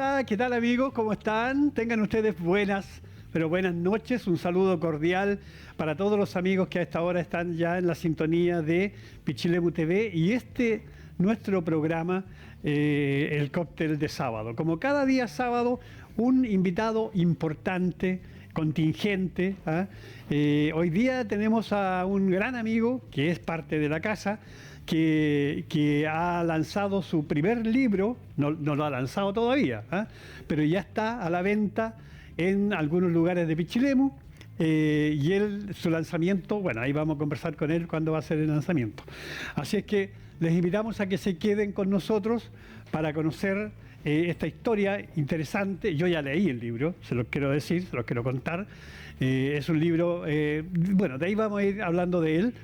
Hola, ¿qué tal amigos? ¿Cómo están? Tengan ustedes buenas, pero buenas noches. Un saludo cordial para todos los amigos que a esta hora están ya en la sintonía de Pichilemu TV y nuestro programa, El Cóctel de Sábado. Como cada día sábado, un invitado importante, contingente. Hoy día tenemos a un gran amigo que es parte de la casa, que ha lanzado su primer libro, no lo ha lanzado todavía, pero ya está a la venta en algunos lugares de Pichilemu. Y su lanzamiento, bueno, ahí vamos a conversar con él cuándo va a ser el lanzamiento. Así es que les invitamos a que se queden con nosotros para conocer esta historia interesante. Yo ya leí el libro, se los quiero decir, se los quiero contar. Es un libro, bueno, de ahí vamos a ir hablando de él,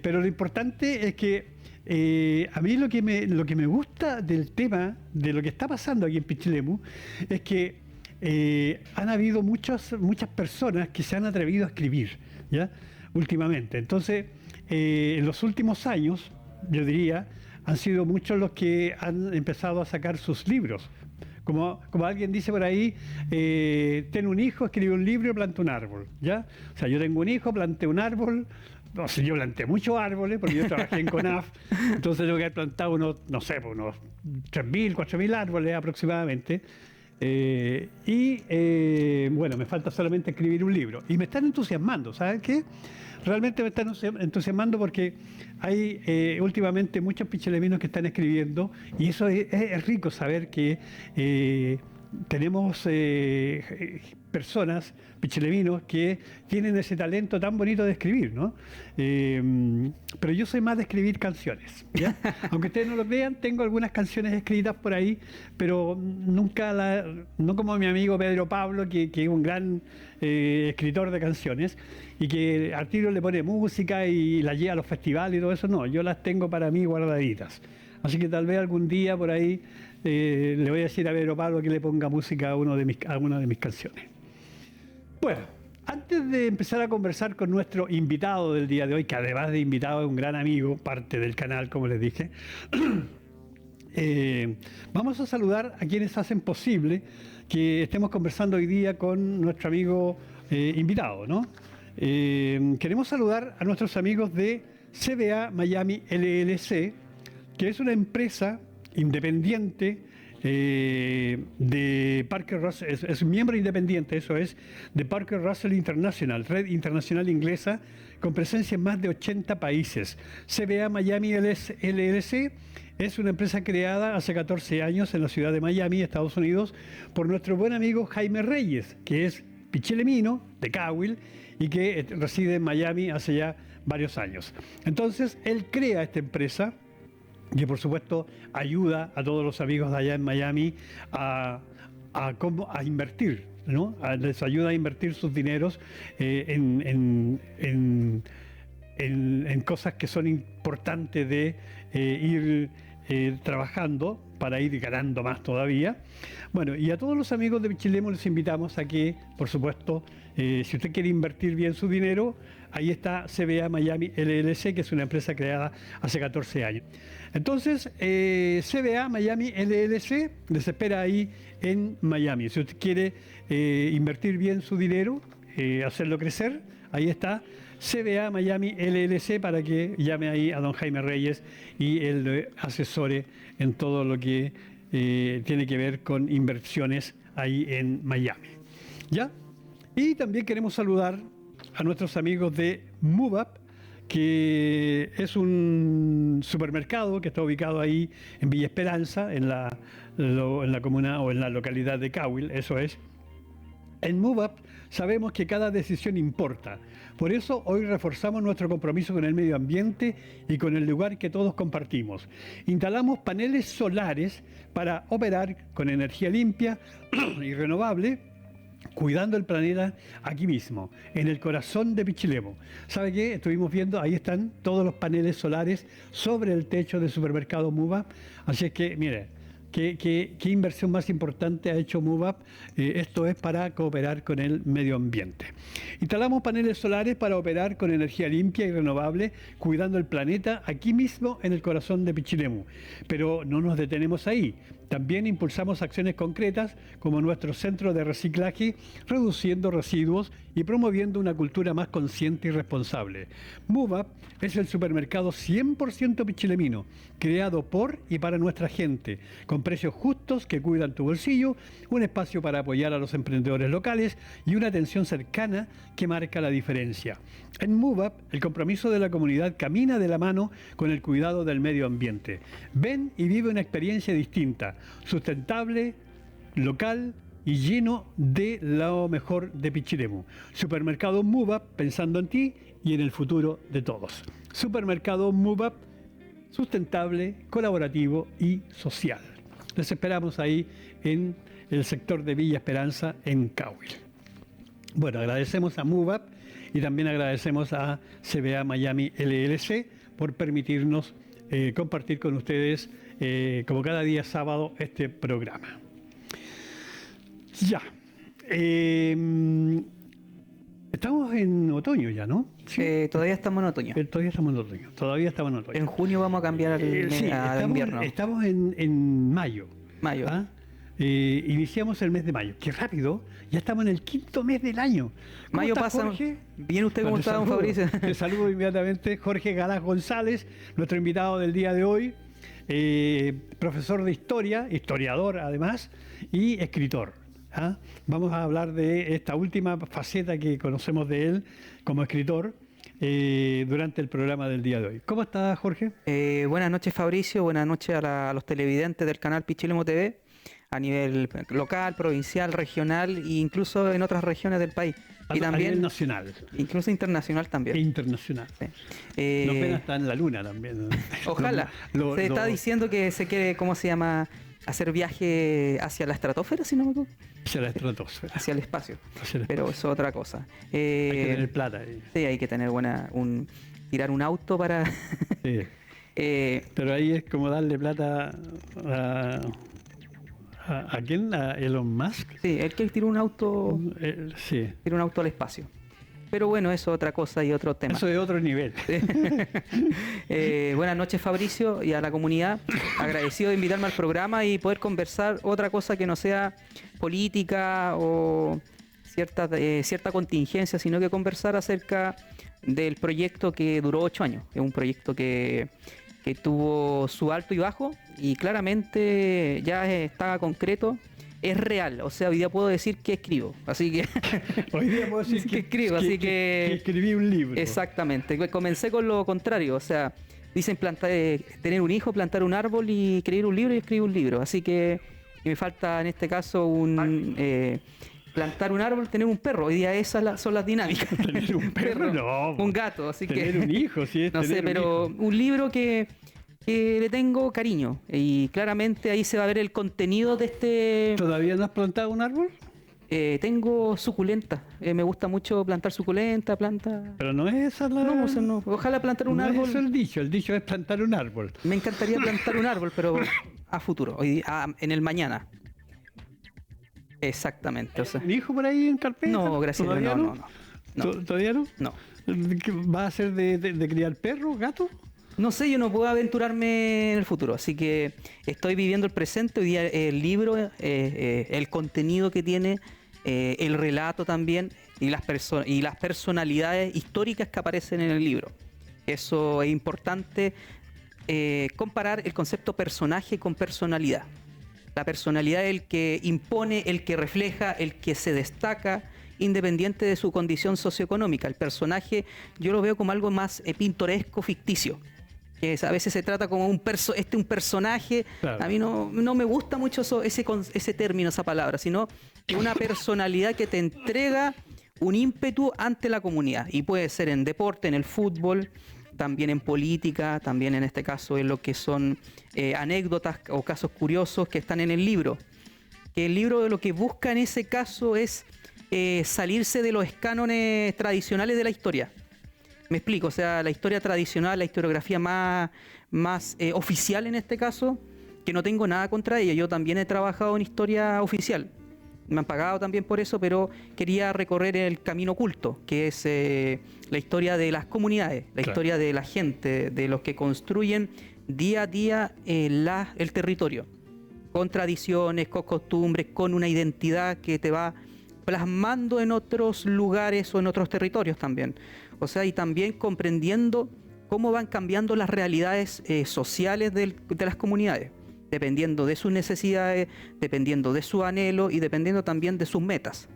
pero lo importante es que a mí lo que me gusta del tema, de lo que está pasando aquí en Pichilemu, es que han habido muchas personas que se han atrevido a escribir, ¿ya? Últimamente. Entonces, en los últimos años, yo diría, han sido muchos los que han empezado a sacar sus libros. Como alguien dice por ahí, ten un hijo, escribe un libro y planta un árbol, ¿ya? O sea, yo tengo un hijo, planté un árbol. No sé, yo planté muchos árboles porque yo trabajé en CONAF, entonces tengo que haber plantado unos 3.000, 4.000 árboles aproximadamente. Bueno, me falta solamente escribir un libro. Y me están entusiasmando, ¿sabes qué? Realmente me están entusiasmando porque hay últimamente muchos pichileminos que están escribiendo y eso es rico saber que tenemos personas, pichileminos, que tienen ese talento tan bonito de escribir, ¿no? Pero yo soy más de escribir canciones, ¿ya? Aunque ustedes no lo crean, tengo algunas canciones escritas por ahí, pero no como mi amigo Pedro Pablo, que es un gran escritor de canciones y que al tiro le pone música y la lleva a los festivales y todo eso. No, yo las tengo para mí guardaditas. Así que tal vez algún día por ahí le voy a decir a Pedro Pablo que le ponga música a una de mis canciones. Bueno, antes de empezar a conversar con nuestro invitado del día de hoy, que además de invitado es un gran amigo, parte del canal, como les dije, vamos a saludar a quienes hacen posible que estemos conversando hoy día con nuestro amigo invitado, ¿no? Queremos saludar a nuestros amigos de CBA Miami LLC, que es una empresa independiente de Parker Russell, es un miembro independiente, eso es, de Parker Russell International, red internacional inglesa, con presencia en más de 80 países. CBA Miami LLC es una empresa creada hace 14 años en la ciudad de Miami, Estados Unidos, por nuestro buen amigo Jaime Reyes, que es pichilemino de Cahuil y que reside en Miami hace ya varios años. Entonces, él crea esta empresa que por supuesto ayuda a todos los amigos de allá en Miami a invertir, ¿no? Les ayuda a invertir sus dineros en cosas que son importantes de ir trabajando para ir ganando más todavía. Bueno, y a todos los amigos de Pichilemu les invitamos a que, por supuesto, si usted quiere invertir bien su dinero, ahí está CBA Miami LLC, que es una empresa creada hace 14 años. Entonces, CBA Miami LLC les espera ahí en Miami. Si usted quiere invertir bien su dinero, hacerlo crecer, ahí está CBA Miami LLC para que llame ahí a don Jaime Reyes y él le asesore en todo lo que tiene que ver con inversiones ahí en Miami. ¿Ya? Y también queremos saludar a nuestros amigos de MoveUp, que es un supermercado que está ubicado ahí en Villa Esperanza, en la comuna o en la localidad de Cahuil, eso es. En MoveUp sabemos que cada decisión importa. Por eso hoy reforzamos nuestro compromiso con el medio ambiente y con el lugar que todos compartimos. Instalamos paneles solares para operar con energía limpia y renovable, cuidando el planeta aquí mismo, en el corazón de Pichilemu. ¿Sabe qué? Estuvimos viendo, ahí están todos los paneles solares sobre el techo del supermercado MoveUp. Así es que, mire, ¿qué inversión más importante ha hecho MoveUp? Esto es para cooperar con el medio ambiente. Instalamos paneles solares para operar con energía limpia y renovable, cuidando el planeta aquí mismo en el corazón de Pichilemu. Pero no nos detenemos ahí. También impulsamos acciones concretas como nuestro centro de reciclaje, reduciendo residuos y promoviendo una cultura más consciente y responsable. MoveUp es el supermercado 100% pichilemino, creado por y para nuestra gente, con precios justos que cuidan tu bolsillo, un espacio para apoyar a los emprendedores locales y una atención cercana que marca la diferencia. En MoveUp, el compromiso de la comunidad camina de la mano con el cuidado del medio ambiente. Ven y vive una experiencia distinta, sustentable, local y lleno de lo mejor de Pichilemu. Supermercado MoveUp, pensando en ti y en el futuro de todos. Supermercado MoveUp, sustentable, colaborativo y social. Les esperamos ahí en el sector de Villa Esperanza, en Cahuil. Bueno, agradecemos a MoveUp y también agradecemos a CBA Miami LLC por permitirnos compartir con ustedes, como cada día sábado, este programa. Ya. Estamos en otoño ya, ¿no? Sí. Todavía estamos en otoño. Todavía estamos en otoño. En junio vamos a cambiar al invierno. Estamos en mayo. Mayo. ¿Ah? Iniciamos el mes de mayo. Qué rápido. Ya estamos en el 5.º mes del año. Mayo pasa. Jorge? Bien, ¿usted cómo está, don Fabricio? Te saludo inmediatamente. Jorge Galás González, nuestro invitado del día de hoy. Profesor de historia, historiador además, y escritor. ¿Ah? Vamos a hablar de esta última faceta que conocemos de él como escritor durante el programa del día de hoy. ¿Cómo está, Jorge? Buenas noches, Fabricio. Buenas noches a los televidentes del canal Pichilemu TV a nivel local, provincial, regional e incluso en otras regiones del país. Y también a nivel nacional. Incluso internacional también. Internacional. Sí. Nos ven hasta en la luna también. Ojalá. Se está diciendo que se quiere, ¿cómo se llama? Hacer viaje hacia la estratosfera, si no me equivoco. Hacia la estratosfera. Hacia el espacio. Pero eso es otra cosa. Hay que tener plata. Sí, hay que tener tirar un auto para... Sí. Pero ahí es como darle plata ¿a quién? ¿A Elon Musk? Sí, él que tiró un auto... sí. Tiró un auto al espacio. Pero bueno, eso es otra cosa y otro tema. Eso es otro nivel. Buenas noches, Fabricio, y a la comunidad. Agradecido de invitarme al programa y poder conversar otra cosa que no sea política o cierta contingencia, sino que conversar acerca del proyecto que duró 8 años. Es un proyecto que tuvo su alto y bajo y claramente ya está concreto. Es real, o sea, hoy día puedo decir que escribo, así que... Hoy día puedo decir que escribo, así que escribí un libro. Exactamente, comencé con lo contrario, o sea, dicen tener un hijo, plantar un árbol y escribir un libro y escribir un libro, así que me falta en este caso plantar un árbol, tener un perro, hoy día esas son las dinámicas. Tener un perro, no. Un gato, así tener un hijo, sí. No sé, pero un libro que le tengo cariño y claramente ahí se va a ver el contenido de este... ¿Todavía no has plantado un árbol? Tengo suculenta, me gusta mucho plantar suculenta, Pero no es esa la... No, o sea, no. Ojalá plantar un árbol... No es eso el dicho es plantar un árbol. Me encantaría plantar un árbol, pero a futuro, en el mañana. Exactamente, o sea... ¿Un hijo por ahí en carpeta? No, gracias, no. ¿Todavía no? No. ¿Va a ser de criar perros, gatos? No sé, yo no puedo aventurarme en el futuro, así que estoy viviendo el presente. Hoy día el libro, el contenido que tiene, el relato también y las personalidades históricas que aparecen en el libro. Eso es importante, comparar el concepto personaje con personalidad. La personalidad es el que impone, el que refleja, el que se destaca, independiente de su condición socioeconómica. El personaje yo lo veo como algo más pintoresco, ficticio. Que a veces se trata como un personaje. Claro. A mí no me gusta mucho ese término, esa palabra, sino una personalidad que te entrega un ímpetu ante la comunidad. Y puede ser en deporte, en el fútbol, también en política, también en este caso en lo que son anécdotas o casos curiosos que están en el libro. Que el libro lo que busca en ese caso es salirse de los cánones tradicionales de la historia. Me explico, o sea, la historia tradicional, la historiografía más oficial en este caso, que no tengo nada contra ella. Yo también he trabajado en historia oficial. Me han pagado también por eso, pero quería recorrer el camino oculto, que es la historia de las comunidades, la historia de la gente, de los que construyen día a día el territorio. con tradiciones, con costumbres, con una identidad que te va plasmando en otros lugares o en otros territorios también. O sea, y también comprendiendo cómo van cambiando las realidades sociales de las comunidades, dependiendo de sus necesidades, dependiendo de su anhelo y dependiendo también de sus metas.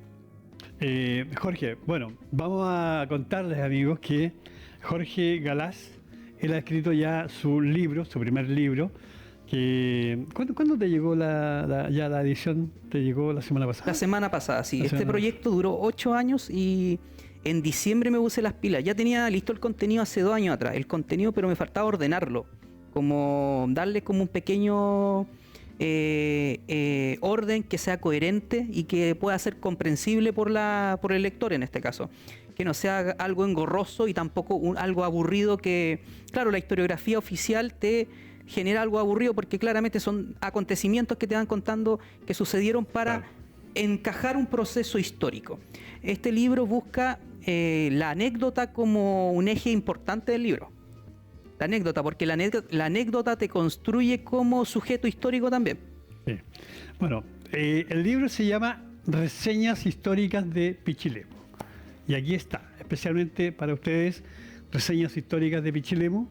Jorge, bueno, vamos a contarles, amigos, que Jorge Galás, él ha escrito ya su libro, su primer libro, que ¿cuándo te llegó ya la edición? ¿Te llegó la semana pasada? La semana pasada, sí. Semana proyecto duró 8 años y en diciembre me puse las pilas. Ya tenía listo el contenido hace 2 años atrás, el contenido, pero me faltaba ordenarlo, como darle como un pequeño orden que sea coherente y que pueda ser comprensible por el lector en este caso. Que no sea algo engorroso y tampoco algo aburrido que, claro, la historiografía oficial te genera algo aburrido porque claramente son acontecimientos que te van contando que sucedieron para encajar un proceso histórico. Este libro busca la anécdota como un eje importante del libro. La anécdota, porque la anécdota te construye como sujeto histórico también. Sí. Bueno, el libro se llama Reseñas históricas de Pichilemu. Y aquí está, especialmente para ustedes, Reseñas históricas de Pichilemu.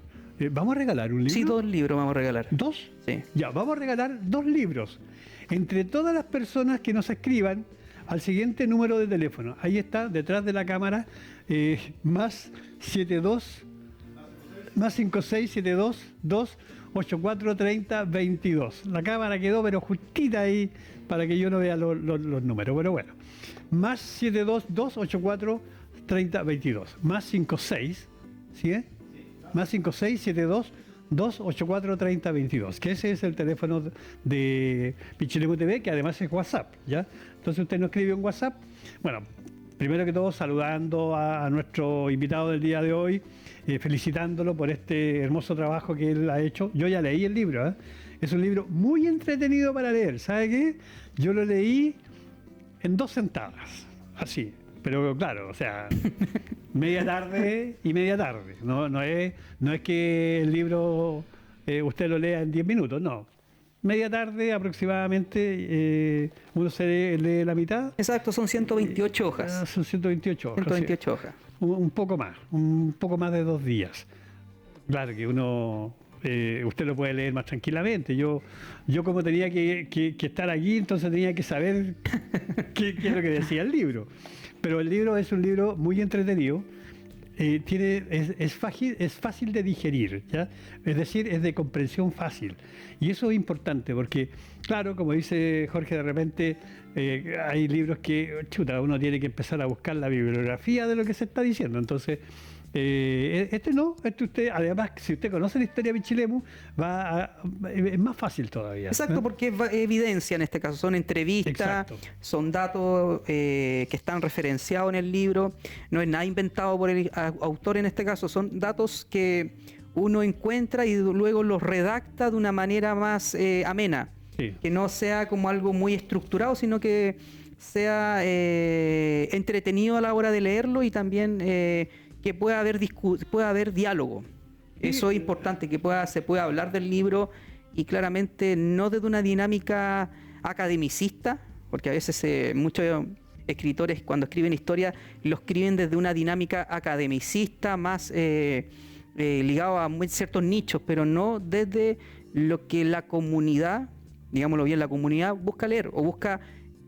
¿Vamos a regalar un libro? Sí, 2 libros vamos a regalar. ¿2? Sí. Ya, vamos a regalar 2 libros. Entre todas las personas que nos escriban al siguiente número de teléfono. Ahí está, detrás de la cámara, más 5672-284-30-22. La cámara quedó pero justita ahí para que yo no vea los números. Bueno. Más 722-284-30-22. Más 56, ¿sí? Más 5672-284-30-22. Que ese es el teléfono de Pichilemu TV, que además es WhatsApp, ¿ya? Entonces usted nos escribe un WhatsApp. Bueno, primero que todo saludando a nuestro invitado del día de hoy, felicitándolo por este hermoso trabajo que él ha hecho. Yo ya leí el libro, ¿eh? Es un libro muy entretenido para leer. ¿Sabe qué? Yo lo leí en 2 sentadas, así. Pero claro, o sea, media tarde y media tarde. No es que el libro usted lo lea en 10 minutos, no. Media tarde aproximadamente, uno se lee la mitad. Exacto, son 128 hojas. Son 128 hojas. 128 hojas. Un poco más de 2 días. Claro que uno, usted lo puede leer más tranquilamente. Yo como tenía que estar aquí, entonces tenía que saber qué es lo que decía el libro. Pero el libro es un libro muy entretenido. Es fácil de digerir, ¿ya? Es decir, es de comprensión fácil. Y eso es importante porque, claro, como dice Jorge, de repente hay libros que, uno tiene que empezar a buscar la bibliografía de lo que se está diciendo. Entonces, este usted, además, si usted conoce la historia de Pichilemu, es más fácil todavía. Exacto, porque es evidencia en este caso, son entrevistas, Exacto. Son datos que están referenciados en el libro, no es nada inventado por el autor en este caso, son datos que uno encuentra y luego los redacta de una manera más amena, Sí. que no sea como algo muy estructurado, sino que sea entretenido a la hora de leerlo y también que pueda haber diálogo. Eso es importante, que se pueda hablar del libro y claramente no desde una dinámica academicista, porque a veces muchos escritores cuando escriben historia lo escriben desde una dinámica academicista más ligado a ciertos nichos, pero no desde lo que la comunidad, digámoslo bien, la comunidad busca leer o busca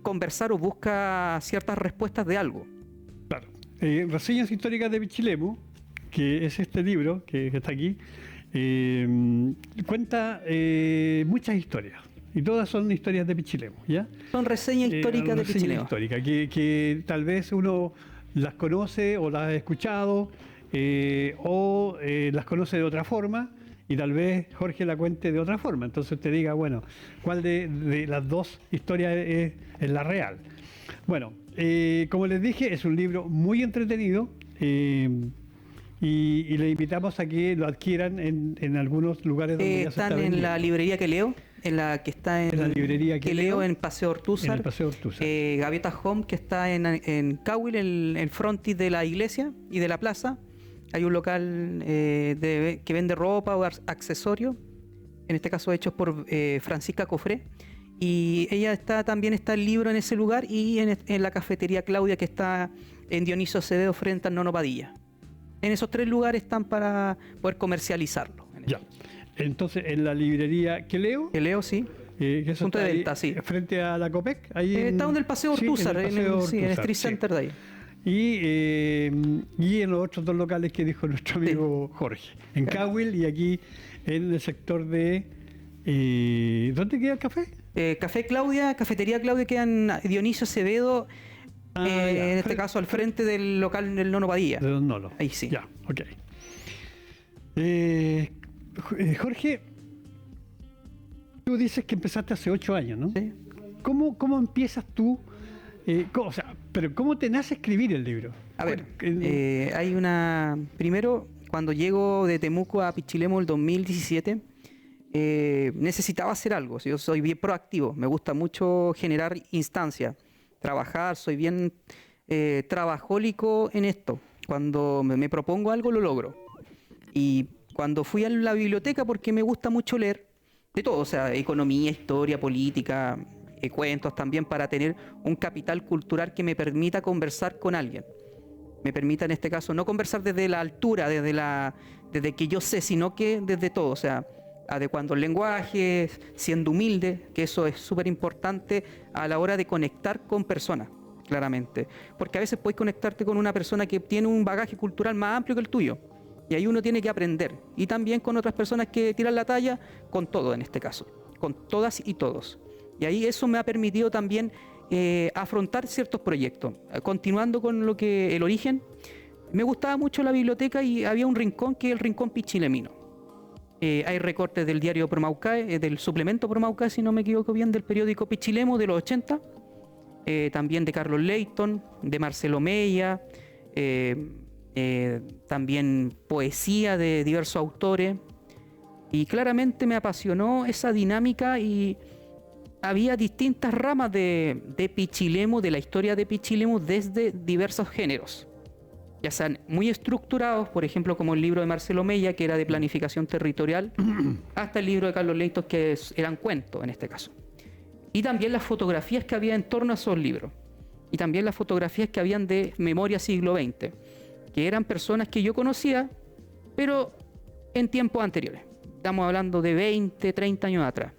conversar o busca ciertas respuestas de algo. Claro. Reseñas históricas de Pichilemu, que es este libro que está aquí, cuenta muchas historias. Y todas son historias de Pichilemu, ¿ya? Son reseñas históricas de Pichilemu. Históricas, que tal vez uno las conoce o las ha escuchado o las conoce de otra forma y tal vez Jorge la cuente de otra forma. Entonces usted diga, bueno, ¿cuál de las 2 historias es la real? Bueno, como les dije, es un libro muy entretenido y le invitamos a que lo adquieran en algunos lugares donde ya se están en la librería que leo, en la que está en la librería que leo, en Paseo Ortúzar. En el Paseo Ortúzar. Gaviota Home, que está en Cawil, en frontis de la iglesia y de la plaza. Hay un local que vende ropa o accesorios, en este caso hechos por Francisca Cofré. Y ella también está el libro en ese lugar y en la cafetería Claudia, que está en Dionisio Acevedo frente al Nono Padilla. En esos 3 lugares están para poder comercializarlo. Ya. Entonces, en la librería que leo. Que leo, sí. Que eso Punto de está venta, ahí, sí. Frente a la Copec. Ahí Está donde el Paseo Ortúzar, en el Street Center de ahí. Y en los otros 2 locales que dijo nuestro amigo Jorge. En Cahuil y aquí en el sector de... ¿dónde queda el café? Café Claudia, Cafetería Claudia, queda en Dionisio Acevedo, en este caso al frente del local del Nono Padilla. De Don Nolo. Ahí sí. Ya, ok. Jorge, tú dices que empezaste hace 8 años, ¿no? Sí. ¿Cómo empiezas tú? Pero ¿cómo te nace escribir el libro? A ver, hay una... Primero, cuando llego de Temuco a Pichilemu el 2017, necesitaba hacer algo. Yo soy bien proactivo, me gusta mucho generar instancias, trabajar, soy bien trabajólico en esto. Cuando me propongo algo, lo logro. Y cuando fui a la biblioteca, porque me gusta mucho leer, de todo, o sea, economía, historia, política, cuentos también, para tener un capital cultural que me permita conversar con alguien. Me permita, en este caso, no conversar desde la altura, desde que yo sé, sino que desde todo, o sea, adecuando el lenguaje, siendo humilde, que eso es súper importante a la hora de conectar con personas, claramente. Porque a veces puedes conectarte con una persona que tiene un bagaje cultural más amplio que el tuyo. Y ahí uno tiene que aprender. Y también con otras personas que tiran la talla, con todo en este caso, con todas y todos. Y ahí eso me ha permitido también afrontar ciertos proyectos. Continuando con el origen, me gustaba mucho la biblioteca y había un rincón que es el Rincón Pichilemino. Hay recortes del diario Promaucae, del suplemento Promaucae, si no me equivoco bien, del periódico Pichilemu de los 80, también de Carlos Leighton, de Marcelo Mella, también poesía de diversos autores, y claramente me apasionó esa dinámica y había distintas ramas de Pichilemu, de la historia de Pichilemu, desde diversos géneros, ya sean muy estructurados, por ejemplo como el libro de Marcelo Mella, que era de planificación territorial, hasta el libro de Carlos Leighton, que eran cuentos en este caso, y también las fotografías que había en torno a esos libros, y también las fotografías que habían de Memoria Siglo XX, que eran personas que yo conocía, pero en tiempos anteriores. Estamos hablando de 20, 30 años atrás.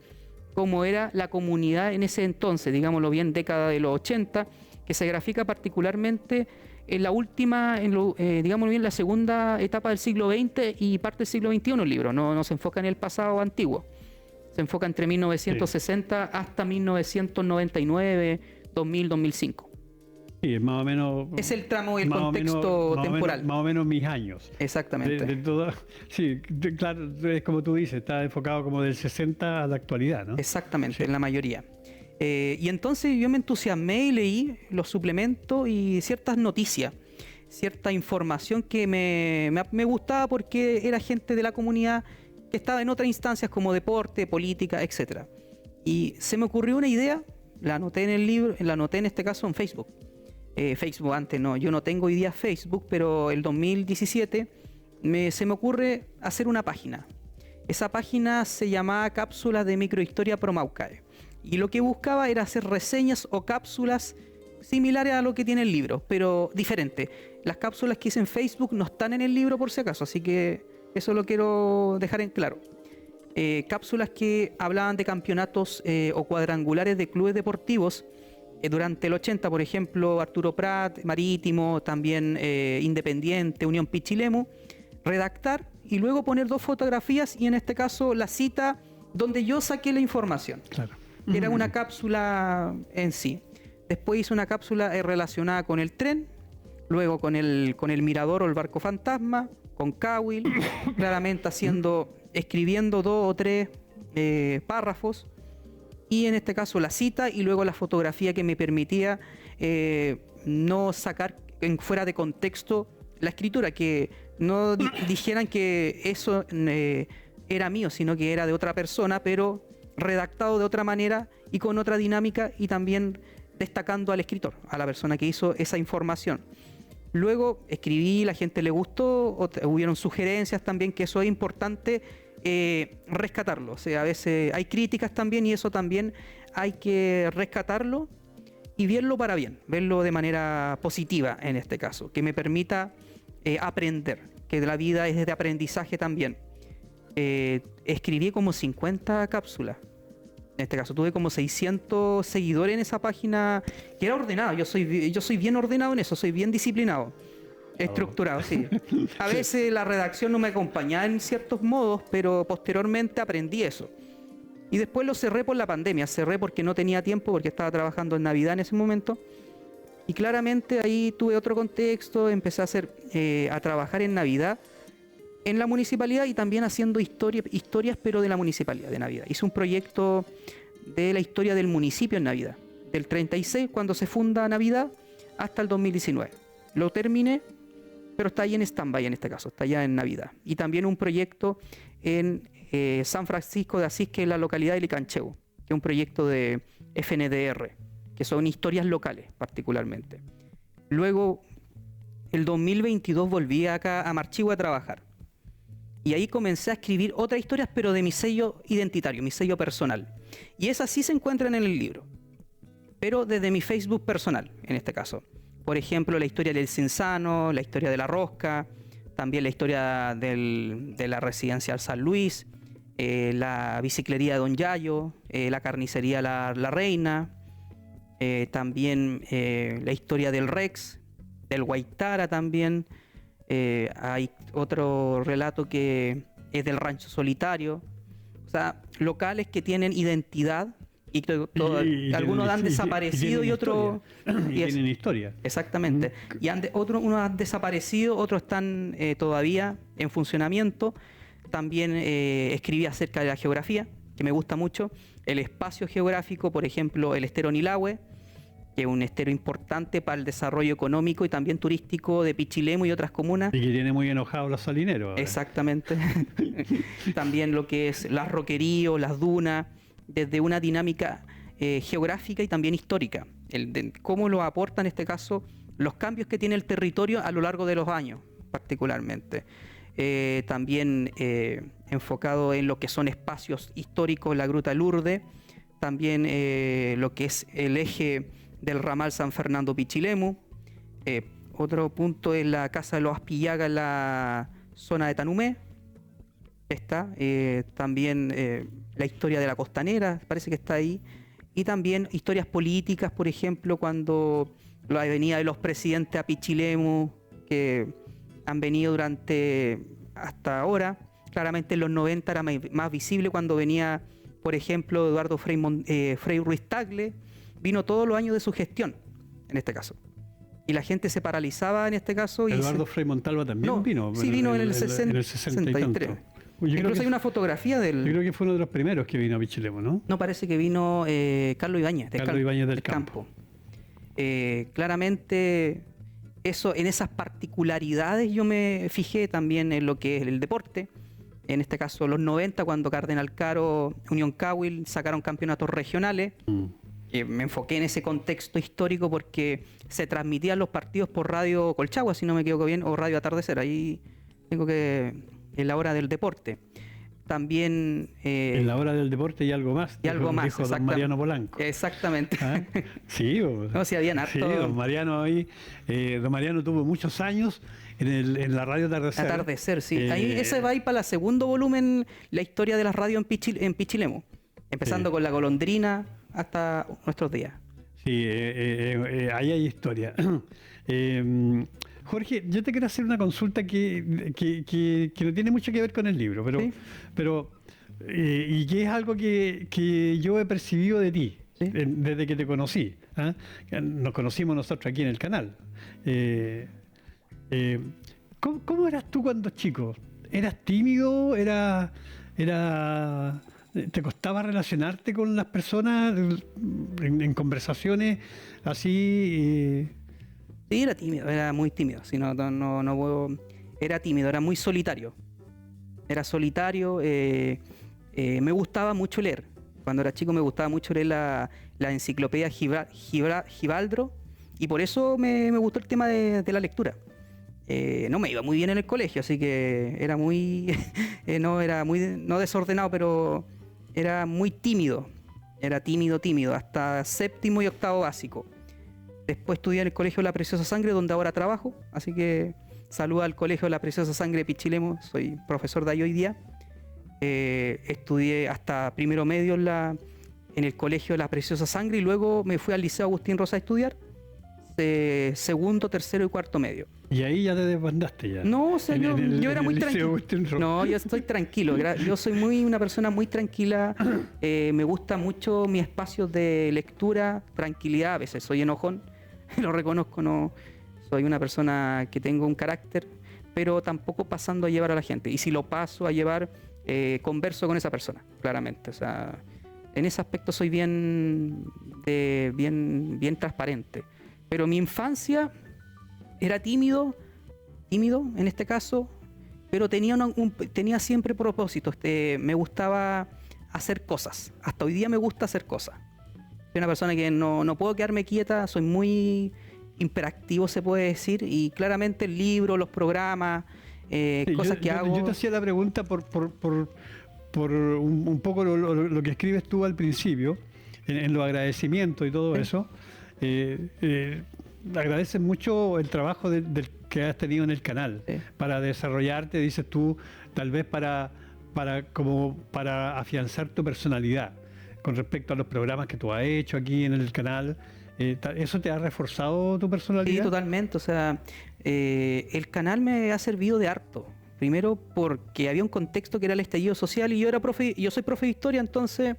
Cómo era la comunidad en ese entonces, digámoslo bien, década de los 80, que se grafica particularmente en la última, digámoslo bien, la segunda etapa del siglo XX y parte del siglo XXI el libro. No se enfoca en el pasado antiguo. Se enfoca entre 1960 hasta 1999, 2000, 2005. Sí, es más o menos... Es el tramo, el contexto temporal. Más o menos mis años. Exactamente. Sí, claro, es como tú dices, está enfocado como del 60 a la actualidad, ¿no? Exactamente, sí. En la mayoría. Y entonces yo me entusiasmé y leí los suplementos y ciertas noticias, cierta información que me gustaba porque era gente de la comunidad que estaba en otras instancias como deporte, política, etc. Y se me ocurrió una idea, la anoté en el libro, la anoté en este caso en Facebook. Facebook antes no, yo no tengo hoy día Facebook, pero el 2017 se me ocurre hacer una página. Esa página se llamaba Cápsulas de Microhistoria Promaucae. Y lo que buscaba era hacer reseñas o cápsulas similares a lo que tiene el libro, pero diferente. Las cápsulas que hice en Facebook no están en el libro por si acaso, así que eso lo quiero dejar en claro. Cápsulas que hablaban de campeonatos o cuadrangulares de clubes deportivos durante el 80, por ejemplo, Arturo Prat, Marítimo, también Independiente, Unión Pichilemu, redactar y luego poner 2 fotografías y en este caso la cita donde yo saqué la información. Claro. Era una cápsula en sí. Después hice una cápsula relacionada con el tren, luego con el mirador o el barco fantasma, con Cahuil, claramente escribiendo 2 o 3 párrafos, y en este caso la cita y luego la fotografía que me permitía no sacar fuera de contexto la escritura, que no dijeran que eso era mío, sino que era de otra persona, pero redactado de otra manera y con otra dinámica, y también destacando al escritor, a la persona que hizo esa información. Luego escribí, la gente le gustó, hubieron sugerencias también, que eso es importante rescatarlo. O sea, a veces hay críticas también y eso también hay que rescatarlo y verlo para bien, verlo de manera positiva en este caso, que me permita aprender, que la vida es de aprendizaje también. Escribí como 50 cápsulas. En este caso tuve como 600 seguidores en esa página, que era ordenado. Yo soy bien ordenado en eso, soy bien disciplinado. Estructurado, sí. A veces la redacción no me acompañaba en ciertos modos, pero posteriormente aprendí eso. Y después lo cerré por la pandemia. Cerré porque no tenía tiempo, porque estaba trabajando en Navidad en ese momento. Y claramente ahí tuve otro contexto, empecé a trabajar en Navidad en la municipalidad y también haciendo historias, pero de la municipalidad de Navidad. Hice un proyecto de la historia del municipio en Navidad, del 36, cuando se funda Navidad, hasta el 2019. Lo terminé, pero está ahí en stand-by en este caso, está allá en Navidad. Y también un proyecto en San Francisco de Asís, que es la localidad de Licancheu, que es un proyecto de FNDR, que son historias locales particularmente. Luego, el 2022 volví acá a Marchihue a trabajar. Y ahí comencé a escribir otras historias, pero de mi sello identitario, mi sello personal. Y esas sí se encuentran en el libro, pero desde mi Facebook personal, en este caso. Por ejemplo, la historia del Cinzano, la historia de la Rosca, también la historia de la residencial San Luis, la biciclería de Don Yayo, la carnicería La Reina, también la historia del Rex, del Guaitara también. Hay otro relato que es del Rancho Solitario. O sea, locales que tienen identidad y que algunos han desaparecido y otros tienen historia. Exactamente. Y unos han desaparecido, otros están todavía en funcionamiento. También escribí acerca de la geografía, que me gusta mucho. El espacio geográfico, por ejemplo, el estero Nilahue, que es un estero importante para el desarrollo económico y también turístico de Pichilemu y otras comunas. Y que tiene muy enojados los salineros. Ahora. Exactamente. También lo que es las roqueríos, las dunas, desde una dinámica geográfica y también histórica. Cómo lo aporta en este caso los cambios que tiene el territorio a lo largo de los años, particularmente. También enfocado en lo que son espacios históricos, la Gruta Lourdes, también lo que es el eje del ramal San Fernando Pichilemu. Otro punto es la Casa de los Aspillaga en la zona de Tanumé. También la historia de la Costanera, parece que está ahí. Y también historias políticas, por ejemplo, cuando la venida de los presidentes a Pichilemu, que han venido hasta ahora. Claramente en los 90 era más visible cuando venía, por ejemplo, Eduardo Frei Ruiz Tagle. Vino todos los años de su gestión, en este caso. Y la gente se paralizaba en este caso. Eduardo Frei Montalva también vino. Sí, vino en el 63. Incluso hay una fotografía del... Yo creo que fue uno de los primeros que vino a Pichilemu, ¿no? No, parece que vino Carlos Ibáñez. Carlos Ibáñez del Campo. Claramente, en esas particularidades yo me fijé también en lo que es el deporte. En este caso, los 90, cuando Cardenal Caro, Unión Cahuil sacaron campeonatos regionales. Me enfoqué en ese contexto histórico porque se transmitían los partidos por Radio Colchagua, si no me equivoco bien, o Radio Atardecer. Ahí tengo que... en la hora del deporte. También... en la hora del deporte y algo más. Y algo más, dijo don Mariano Polanco. Exactamente. ¿Ah? Sí, no, si habían harto... Sí, don Mariano ahí. Don Mariano tuvo muchos años en la radio Atardecer. Atardecer, sí. Ahí ese va a ir para el segundo volumen, la historia de la radio en Pichilemu. Empezando con La Golondrina hasta nuestros días. Sí, ahí hay historia. Jorge, yo te quiero hacer una consulta que no tiene mucho que ver con el libro, pero y que es algo que yo he percibido de ti, ¿sí? Desde que te conocí. ¿Ah? Nos conocimos nosotros aquí en el canal. ¿Cómo eras tú cuando chico? ¿Eras tímido? ¿Te costaba relacionarte con las personas en conversaciones así? Sí, era tímido, era muy tímido. Era tímido, era muy solitario. Era solitario. Me gustaba mucho leer. Cuando era chico me gustaba mucho leer la enciclopedia Gibaldro, y por eso me gustó el tema de la lectura. no me iba muy bien en el colegio, así que era muy, no desordenado, pero era muy tímido. Era tímido, hasta séptimo y octavo básico. Después estudié en el Colegio La Preciosa Sangre, donde ahora trabajo, así que saluda al Colegio La Preciosa Sangre de Pichilemu, soy profesor de ahí hoy día. Estudié hasta primero medio en el Colegio La Preciosa Sangre y luego me fui al Liceo Agustín Rosa a estudiar, segundo, tercero y cuarto medio. Y ahí ya te desbandaste ya. No, o sea, yo era muy tranquilo. No, yo estoy tranquilo. Yo soy una persona muy tranquila. Me gusta mucho mi espacio de lectura, tranquilidad. A veces soy enojón, lo reconozco. No, soy una persona que tengo un carácter, pero tampoco pasando a llevar a la gente. Y si lo paso a llevar, converso con esa persona, claramente. O sea, en ese aspecto soy bien transparente. Pero mi infancia era tímido en este caso, pero tenía siempre propósitos. Me gustaba hacer cosas. Hasta hoy día me gusta hacer cosas. Soy una persona que no puedo quedarme quieta, soy muy hiperactivo, se puede decir, y claramente el libro, los programas, cosas que hago. Yo te hacía la pregunta por un poco lo que escribes tú al principio, en los agradecimientos y todo eso. Agradeces mucho el trabajo del que has tenido en el canal, para desarrollarte, dices tú, tal vez para afianzar tu personalidad con respecto a los programas que tú has hecho aquí en el canal. ¿Eso te ha reforzado tu personalidad? Sí, totalmente. O sea, el canal me ha servido de harto. Primero porque había un contexto que era el estallido social y yo soy profe de historia, entonces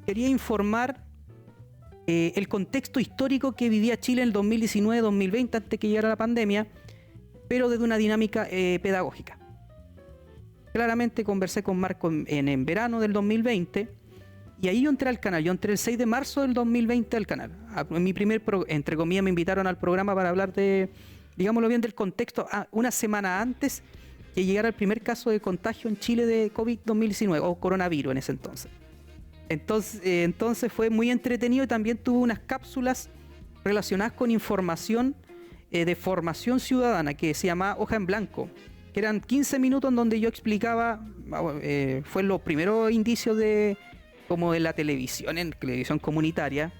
quería informar el contexto histórico que vivía Chile en el 2019-2020 antes que llegara la pandemia, pero desde una dinámica pedagógica. Claramente conversé con Marco en verano del 2020 y ahí yo entré al canal. Yo entré el 6 de marzo del 2020 al canal. En mi entre comillas, me invitaron al programa para hablar digámoslo bien, del contexto una semana antes que llegara el primer caso de contagio en Chile de COVID-2019 o coronavirus en ese entonces. Entonces fue muy entretenido y también tuve unas cápsulas relacionadas con información de formación ciudadana que se llama Hoja en Blanco, que eran 15 minutos en donde yo explicaba, fue los primeros indicios de la televisión, en televisión comunitaria,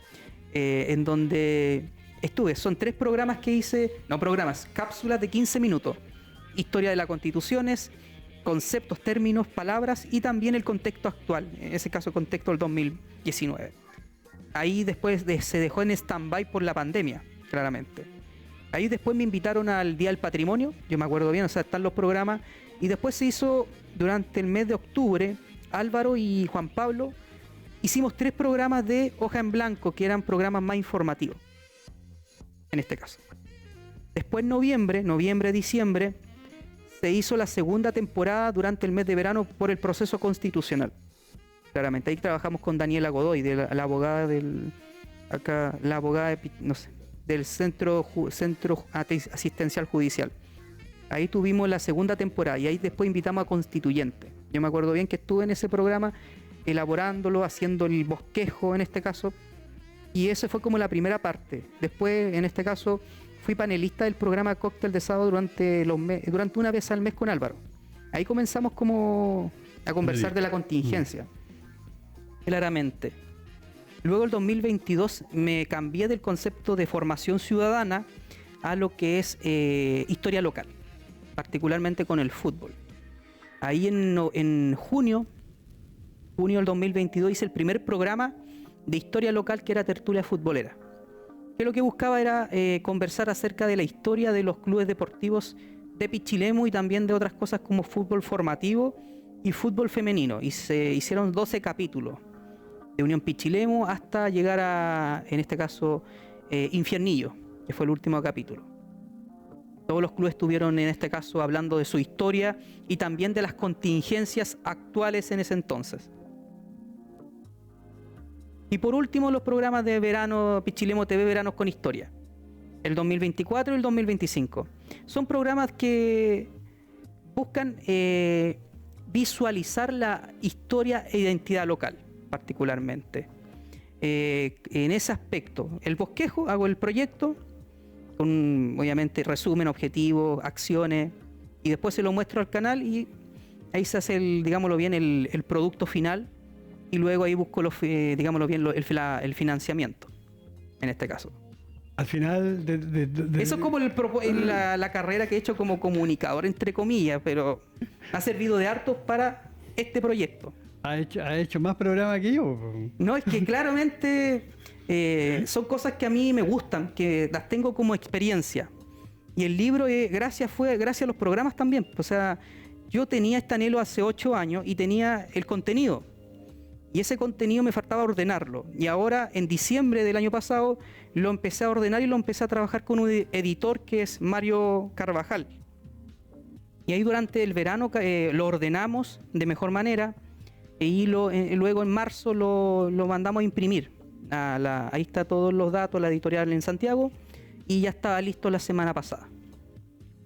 en donde estuve. Son 3 programas que hice, cápsulas de 15 minutos. Historia de las constituciones, conceptos, términos, palabras y también el contexto actual, en ese caso el contexto del 2019. Ahí después se dejó en stand-by por la pandemia, claramente. Ahí después me invitaron al Día del Patrimonio, yo me acuerdo bien, o sea, están los programas, y después se hizo durante el mes de octubre, Álvaro y Juan Pablo, hicimos 3 programas de Hoja en Blanco, que eran programas más informativos, en este caso. Después noviembre, diciembre, se hizo la segunda temporada durante el mes de verano por el proceso constitucional. Claramente, ahí trabajamos con Daniela Godoy, la abogada del Centro Asistencial Judicial. Ahí tuvimos la segunda temporada y ahí después invitamos a constituyentes. Yo me acuerdo bien que estuve en ese programa elaborándolo, haciendo el bosquejo en este caso, y esa fue como la primera parte. Después, en este caso, fui panelista del programa Cóctel de Sábado durante una vez al mes con Álvaro. Ahí comenzamos como a conversar de la contingencia, claramente. Luego el 2022 me cambié del concepto de formación ciudadana a lo que es historia local, particularmente con el fútbol. Ahí en junio del 2022 hice el primer programa de historia local, que era Tertulia Futbolera, que lo que buscaba era conversar acerca de la historia de los clubes deportivos de Pichilemu y también de otras cosas como fútbol formativo y fútbol femenino. Y se hicieron 12 capítulos de Unión Pichilemu hasta llegar a, en este caso, Infiernillo, que fue el último capítulo. Todos los clubes estuvieron en este caso hablando de su historia y también de las contingencias actuales en ese entonces. Y por último, los programas de verano, Pichilemu TV Veranos con Historia, el 2024 y el 2025. Son programas que buscan visualizar la historia e identidad local, particularmente. En ese aspecto, el bosquejo, hago el proyecto con obviamente resumen, objetivos, acciones, y después se lo muestro al canal y ahí se hace digámoslo bien, el producto final, y luego ahí busco digámoslo bien, el financiamiento, en este caso. Al final Eso es como la carrera que he hecho como comunicador, entre comillas, pero ha servido de harto para este proyecto. Ha hecho más programas que yo. No, es que claramente son cosas que a mí me gustan, que las tengo como experiencia. Y el libro fue gracias a los programas también. O sea, yo tenía este anhelo hace 8 años y tenía el contenido. Y ese contenido me faltaba ordenarlo. Y ahora, en diciembre del año pasado, lo empecé a ordenar y lo empecé a trabajar con un editor que es Mario Carvajal. Y ahí durante el verano lo ordenamos de mejor manera y luego en marzo lo mandamos a imprimir. Ahí está todos los datos, la editorial en Santiago, y ya estaba listo la semana pasada.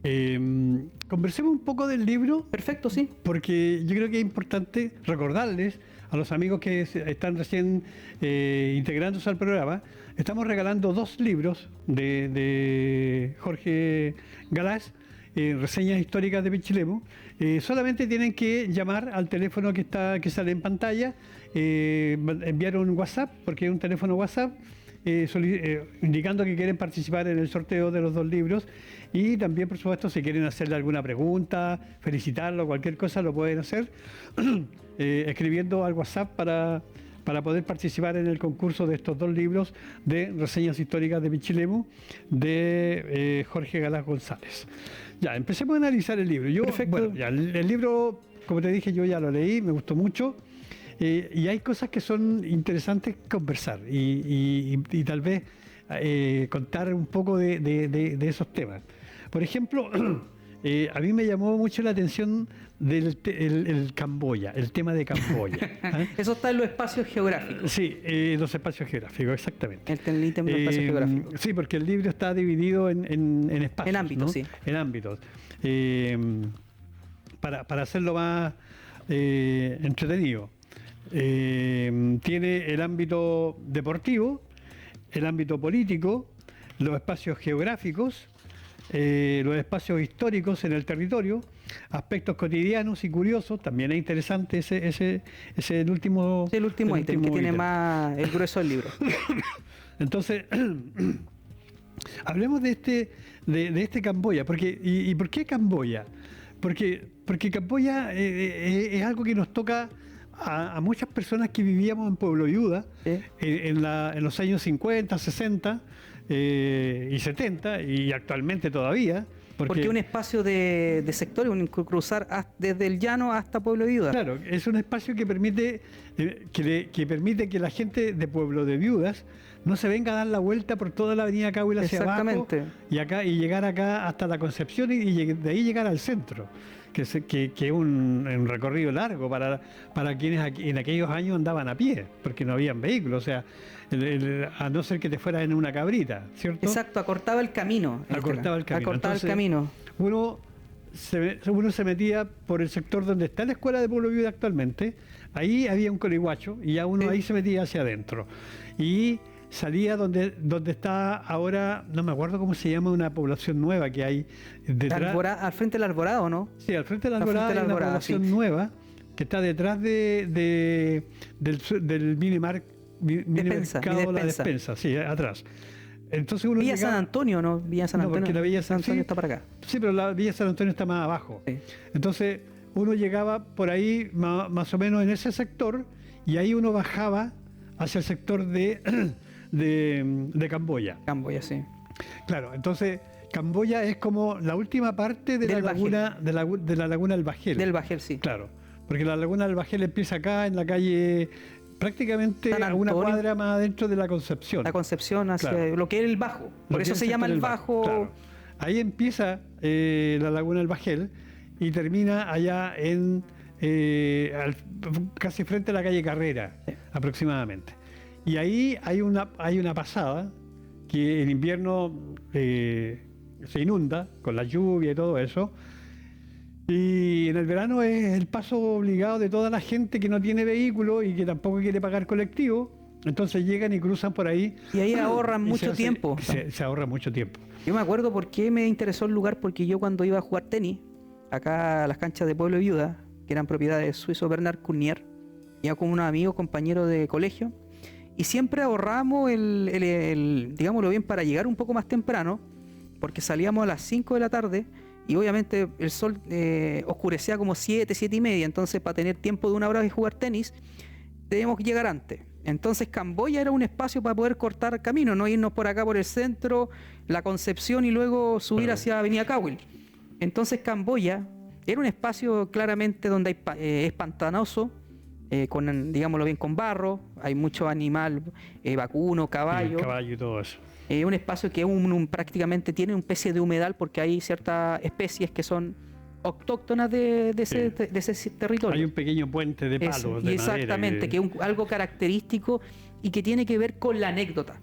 Conversemos un poco del libro. Perfecto, sí. Porque yo creo que es importante recordarles a los amigos que están recién integrándose al programa. Estamos regalando 2 libros de Jorge Galás, reseñas históricas de Pichilemu. Solamente tienen que llamar al teléfono que sale en pantalla, enviar un WhatsApp, porque es un teléfono WhatsApp, indicando que quieren participar en el sorteo de los 2 libros, y también, por supuesto, si quieren hacerle alguna pregunta, felicitarlo, cualquier cosa, lo pueden hacer escribiendo al WhatsApp para poder participar en el concurso de estos 2 libros de reseñas históricas de Pichilemu de Jorge Galás González. Ya, empecemos a analizar el libro. Bueno, ya, el libro, como te dije, yo ya lo leí, me gustó mucho. Y hay cosas que son interesantes conversar y tal vez contar un poco de esos temas. Por ejemplo, a mí me llamó mucho la atención el Camboya, el tema de Camboya. Eso está en los espacios geográficos. Sí, los espacios geográficos, exactamente. El ítem de los espacios geográficos. Sí, porque el libro está dividido en espacios. En ámbitos, ¿no? Sí. En ámbitos. Para hacerlo más entretenido. Tiene el ámbito deportivo, el ámbito político, los espacios geográficos, los espacios históricos en el territorio, aspectos cotidianos y curiosos. También es interesante ese el último. El último ítem que tiene más el grueso del libro. Entonces, hablemos de este Camboya. ¿Y por qué Camboya? Porque Camboya es algo que nos toca a muchas personas que vivíamos en Pueblo Viuda, ¿sí? en los años 50, 60 y 70 y actualmente todavía. Porque un espacio de sectores, cruzar desde el llano hasta Pueblo Viuda. Claro, es un espacio que permite que la gente de Pueblo de Viudas no se venga a dar la vuelta por toda la avenida Cahuila hacia abajo y llegar acá hasta la Concepción y de ahí llegar al centro. Que es un recorrido largo para quienes en aquellos años andaban a pie, porque no habían vehículos, o sea, a no ser que te fueras en una cabrita, ¿cierto? Exacto, acortaba el camino. Acortaba el camino. Entonces, el camino. Uno se metía por el sector donde está la escuela de Pueblo Viuda actualmente, ahí había un coliguacho y ya uno ahí se metía hacia adentro. Y salía donde está ahora, no me acuerdo cómo se llama, una población nueva que hay detrás. Al frente del Alborado, ¿no? Sí, al frente del Alborado hay una población nueva que está detrás del Minimar, Minimercado La Despensa, sí, atrás. Entonces uno Villa San Antonio, ¿no? Villa San Antonio. No, porque la Villa San Antonio está para acá. Sí, pero la Villa San Antonio está más abajo. Sí. Entonces uno llegaba por ahí más o menos en ese sector y ahí uno bajaba hacia el sector de Camboya. Camboya, sí. Claro, entonces Camboya es como la última parte de la laguna del Bajel. Del Bajel, sí. Claro, porque la laguna del Bajel empieza acá en la calle, prácticamente a una cuadra más adentro de la Concepción. La Concepción hacia lo que es el Bajo. Por eso se llama el Bajo. Claro. Ahí empieza la laguna del Bajel y termina allá casi frente a la calle Carrera, sí, aproximadamente. Y ahí hay una pasada que en invierno se inunda con la lluvia y todo eso. Y en el verano es el paso obligado de toda la gente que no tiene vehículo y que tampoco quiere pagar colectivo Entonces llegan y cruzan por ahí. Y ahí ahorran mucho tiempo. Se ahorra mucho tiempo. Yo me acuerdo por qué me interesó el lugar, porque yo cuando iba a jugar tenis, acá a las canchas de Pueblo de Viuda, que eran propiedad del suizo Bernard Cournier, iba con unos amigos, compañeros de colegio, y siempre ahorramos digámoslo bien, para llegar un poco más temprano, porque salíamos a las 5 de la tarde, y obviamente el sol oscurecía como 7, 7 y media, entonces para tener tiempo de 1 hora de jugar tenis, debíamos llegar antes. Entonces Camboya era un espacio para poder cortar camino, no irnos por acá por el centro, La Concepción y luego subir hacia Avenida Cahuil. Entonces Camboya era un espacio claramente donde es pantanoso, digámoslo bien, con barro, hay mucho animal, vacuno, caballo. El caballo y todo eso. Un espacio que prácticamente tiene una especie de humedal porque hay ciertas especies que son autóctonas de ese territorio. Hay un pequeño puente de palos, de exactamente, madera, que es algo característico y que tiene que ver con la anécdota.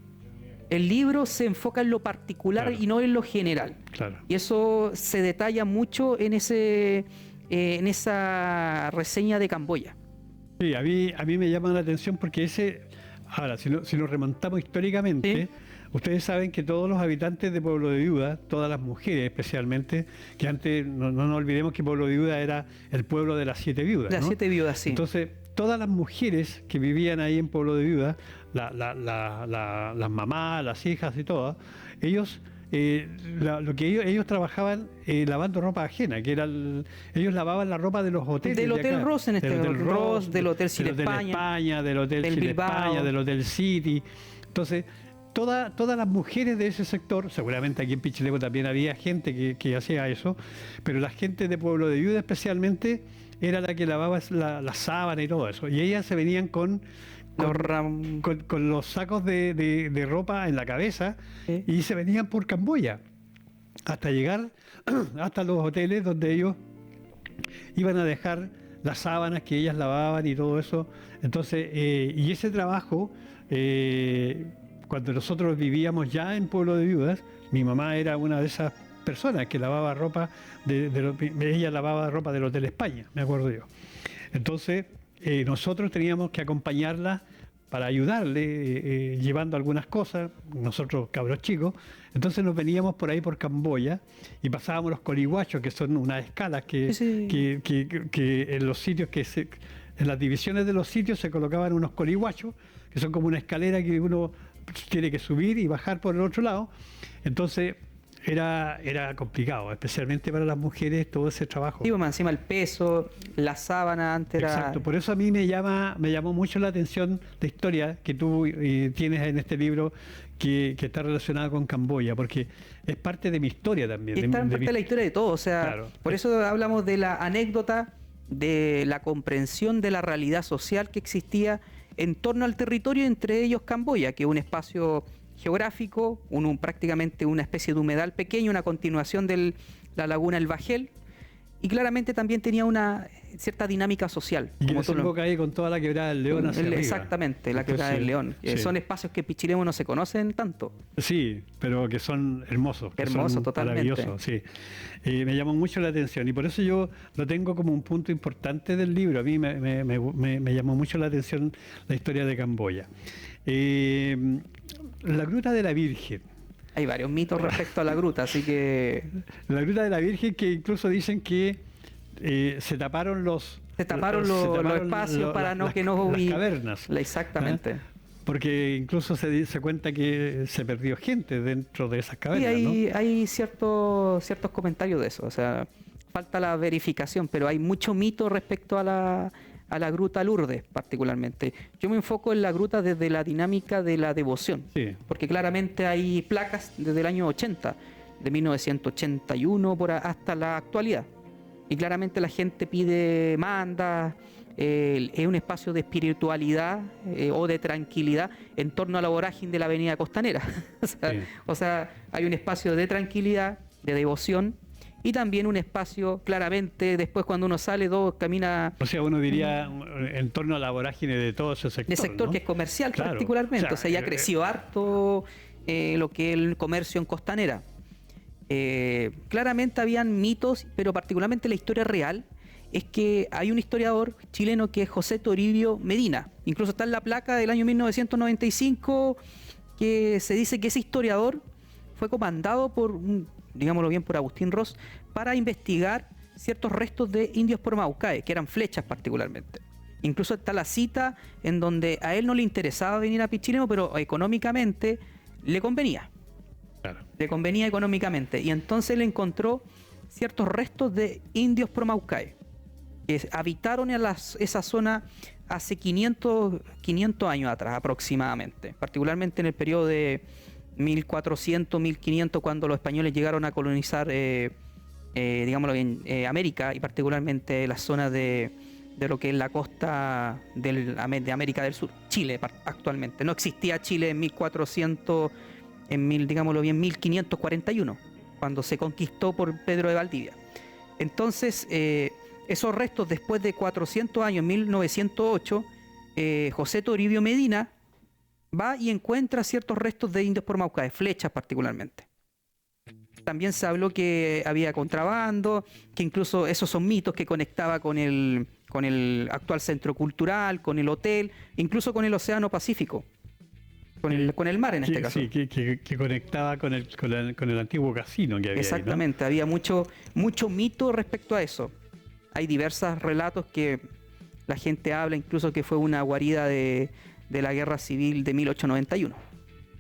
El libro se enfoca en lo particular, claro, y no en lo general. Claro. Y eso se detalla mucho en esa reseña de Camboya. Sí, a mí me llama la atención porque ahora, si lo remontamos históricamente, ¿sí? Ustedes saben que todos los habitantes de Pueblo de Viuda, todas las mujeres especialmente, que antes, no nos olvidemos que Pueblo de Viuda era el pueblo de las 7 viudas. Las 7 viudas, sí. Entonces, todas las mujeres que vivían ahí en Pueblo de Viuda, las mamás, las hijas y todas, ellos... lo que ellos trabajaban lavando ropa ajena, que era ellos lavaban la ropa de los hoteles. Del Hotel Ross, en este caso, del Hotel Chile España, del Hotel Chile España, del Hotel City. Entonces, todas las mujeres de ese sector, seguramente aquí en Pichilemu también había gente que hacía eso, pero la gente de Pueblo de Viuda especialmente era la que lavaba la sábana y todo eso. Y ellas se venían con los sacos de ropa en la cabeza, ¿sí? Y se venían por Camboya hasta llegar hasta los hoteles donde ellos iban a dejar las sábanas que ellas lavaban y todo eso. Entonces, y ese trabajo, cuando nosotros vivíamos ya en Pueblo de Viudas, mi mamá era una de esas personas que lavaba ropa, ella lavaba ropa del Hotel España, me acuerdo yo. Entonces, nosotros teníamos que acompañarla para ayudarle, llevando algunas cosas, nosotros cabros chicos. Entonces nos veníamos por ahí por Camboya y pasábamos los coliguachos, que son unas escalas que en los sitios en las divisiones de los sitios se colocaban unos coliguachos, que son como una escalera que uno tiene que subir y bajar por el otro lado. Entonces era complicado, especialmente para las mujeres, todo ese trabajo. Sí, pues, encima el peso, la sábana antes era... Exacto, por eso a mí me llamó mucho la atención la historia que tú tienes en este libro que está relacionada con Camboya, porque es parte de mi historia también. Está parte de la historia de todo, o sea, claro. Por eso hablamos de la anécdota, de la comprensión de la realidad social que existía en torno al territorio, entre ellos Camboya, que es un espacio geográfico, prácticamente una especie de humedal pequeño, una continuación de la laguna El Bajel, y claramente también tenía una cierta dinámica social. Y que desemboca ahí con toda la quebrada del León hacia arriba. Exactamente, la quebrada del León. Sí. Son espacios que en Pichilemu no se conocen tanto. Sí, pero que son hermosos. Hermosos, totalmente. Maravillosos, sí. Me llamó mucho la atención y por eso yo lo tengo como un punto importante del libro. A mí me llamó mucho la atención la historia de Camboya. La Gruta de la Virgen. Hay varios mitos respecto a la gruta, así que... La Gruta de la Virgen, que incluso dicen que se taparon los espacios para las cavernas. Exactamente. Porque incluso se cuenta que se perdió gente dentro de esas cavernas. Sí, hay ciertos comentarios de eso. O sea, falta la verificación, pero hay mucho mito respecto a la gruta Lourdes particularmente. Yo me enfoco en la gruta desde la dinámica de la devoción, sí. Porque claramente hay placas desde el año 80, de 1981 hasta la actualidad. Y claramente la gente manda, es un espacio de espiritualidad o de tranquilidad en torno a la vorágine de la avenida costanera. O sea, hay un espacio de tranquilidad, de devoción, y también un espacio, claramente, después cuando uno sale, camina... O sea, uno diría en torno a la vorágine de todo ese sector. De sector, ¿no? Que es comercial, claro, particularmente. O sea, ya creció harto lo que es el comercio en costanera. Claramente habían mitos, pero particularmente la historia real es que hay un historiador chileno que es José Toribio Medina. Incluso está en la placa del año 1995 que se dice que ese historiador fue comandado por, digámoslo bien, por Agustín Ross para investigar ciertos restos de indios Pormaucae, que eran flechas particularmente. Incluso está la cita en donde a él no le interesaba venir a Pichilemu, pero económicamente le convenía. Claro. Le convenía económicamente. Y entonces le encontró ciertos restos de indios Pormaucae que habitaron en esa zona hace 500 años atrás aproximadamente, particularmente en el periodo de 1400, 1500, cuando los españoles llegaron a colonizar digámoslo bien, América, y particularmente las zonas de lo que es la costa de América del Sur, Chile actualmente. No existía Chile en 1400, digámoslo bien, 1541, cuando se conquistó por Pedro de Valdivia. Entonces, esos restos, después de 400 años, en 1908, José Toribio Medina va y encuentra ciertos restos de indios Pormaucae, flechas particularmente. También se habló que había contrabando, que incluso esos son mitos, que conectaba con el actual centro cultural, con el hotel, incluso con el Océano Pacífico, con el mar en este caso. Sí, que conectaba con el antiguo casino que había. Exactamente, ahí, ¿no? Había mucho mito respecto a eso. Hay diversos relatos que la gente habla, incluso que fue una guarida de la guerra civil de 1891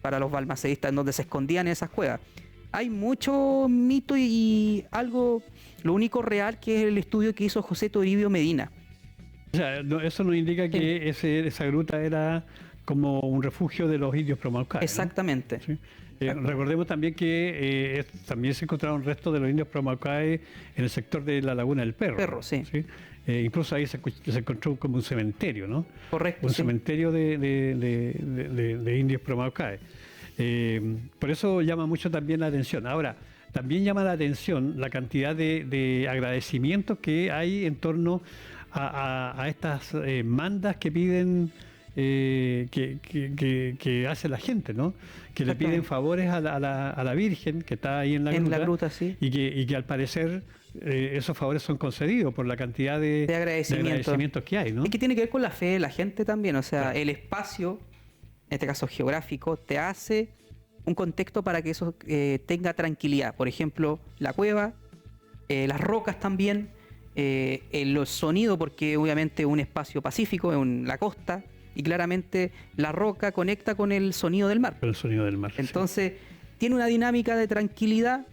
para los balmaceístas, en donde se escondían en esas cuevas. Hay mucho mito y algo, lo único real, que es el estudio que hizo José Toribio Medina. O sea, eso nos indica que esa gruta era como un refugio de los indios Pormaucae, ¿no? Exactamente. ¿Sí? Recordemos también que también se encontraron restos de los indios Pormaucae en el sector de la Laguna del Perro. Sí. Incluso ahí se encontró como un cementerio, ¿no? Correcto. Un cementerio de indios Pormaucae. Por eso llama mucho también la atención. Ahora, también llama la atención la cantidad de agradecimientos que hay en torno a estas mandas que piden, que hace la gente, ¿no? Que le piden favores a la Virgen que está ahí en la gruta, sí. y que al parecer esos favores son concedidos por la cantidad de agradecimientos que hay, ¿no? Es que tiene que ver con la fe de la gente también, o sea, claro. El espacio, en este caso geográfico, te hace un contexto para que eso tenga tranquilidad. Por ejemplo, la cueva, las rocas también, el sonido, porque obviamente es un espacio pacífico, es la costa, y claramente la roca conecta con el sonido del mar. Con el sonido del mar. Entonces, tiene una dinámica de tranquilidad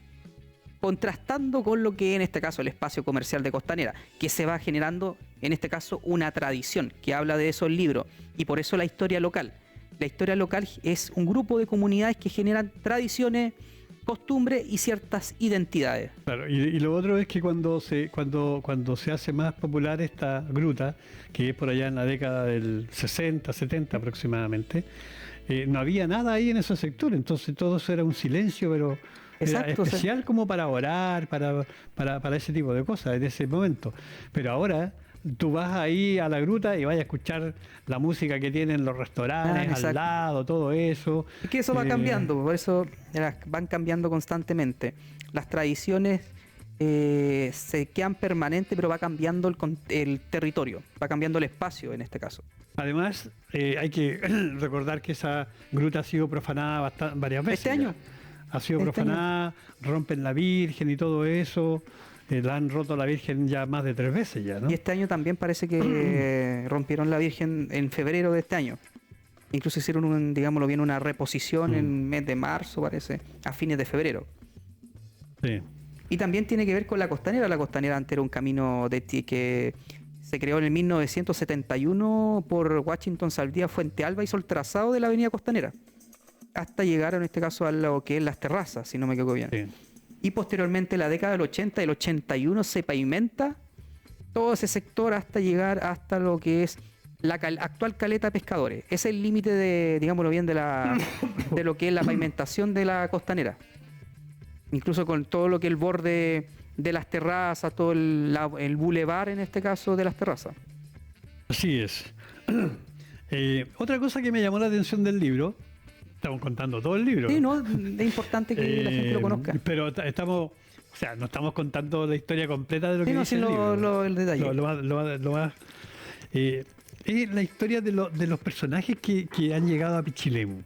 contrastando con lo que en este caso el espacio comercial de Costanera, que se va generando, en este caso, una tradición que habla de eso el libro, y por eso la historia local. La historia local es un grupo de comunidades que generan tradiciones, costumbres y ciertas identidades. Claro, y lo otro es que cuando se hace más popular esta gruta, que es por allá en la década del 60, 70 aproximadamente, no había nada ahí en ese sector, entonces todo eso era un silencio, pero exacto, era especial, o sea, como para orar, para ese tipo de cosas en ese momento. Pero ahora tú vas ahí a la gruta y vas a escuchar la música que tienen los restaurantes al lado, todo eso. Es que eso va cambiando, por eso van cambiando constantemente. Las tradiciones se quedan permanentes, pero va cambiando el territorio, va cambiando el espacio en este caso. Además, hay que recordar que esa gruta ha sido profanada varias veces. Este año. Ha sido profanada, rompen la Virgen y todo eso. La han roto la Virgen ya más de 3 veces ya, ¿no? Y este año también parece que rompieron la Virgen en febrero de este año. Incluso hicieron, digámoslo bien, una reposición en el mes de marzo, parece, a fines de febrero. Sí. Y también tiene que ver con la Costanera. La Costanera antes era un camino que se creó en el 1971 por Washington Saldía, Fuente Alba, hizo el trazado de la avenida Costanera hasta llegar en este caso a lo que es Las Terrazas, si no me equivoco bien. Sí. Y posteriormente, en la década del 80 y el 81, se pavimenta todo ese sector hasta llegar hasta lo que es la actual caleta Pescadores. Ese es el límite de, digámoslo bien, de lo que es la pavimentación de la Costanera. Incluso con todo lo que es el borde de Las Terrazas, todo el bulevar, en este caso, de Las Terrazas. Así es. Otra cosa que me llamó la atención del libro, estamos contando todo el libro. Sí, no, es importante que la gente lo conozca. Pero estamos O sea, no estamos contando la historia completa de lo Sí, que no, dice sí, el libro. el detalle. Es la historia de los personajes que han llegado a Pichilemu.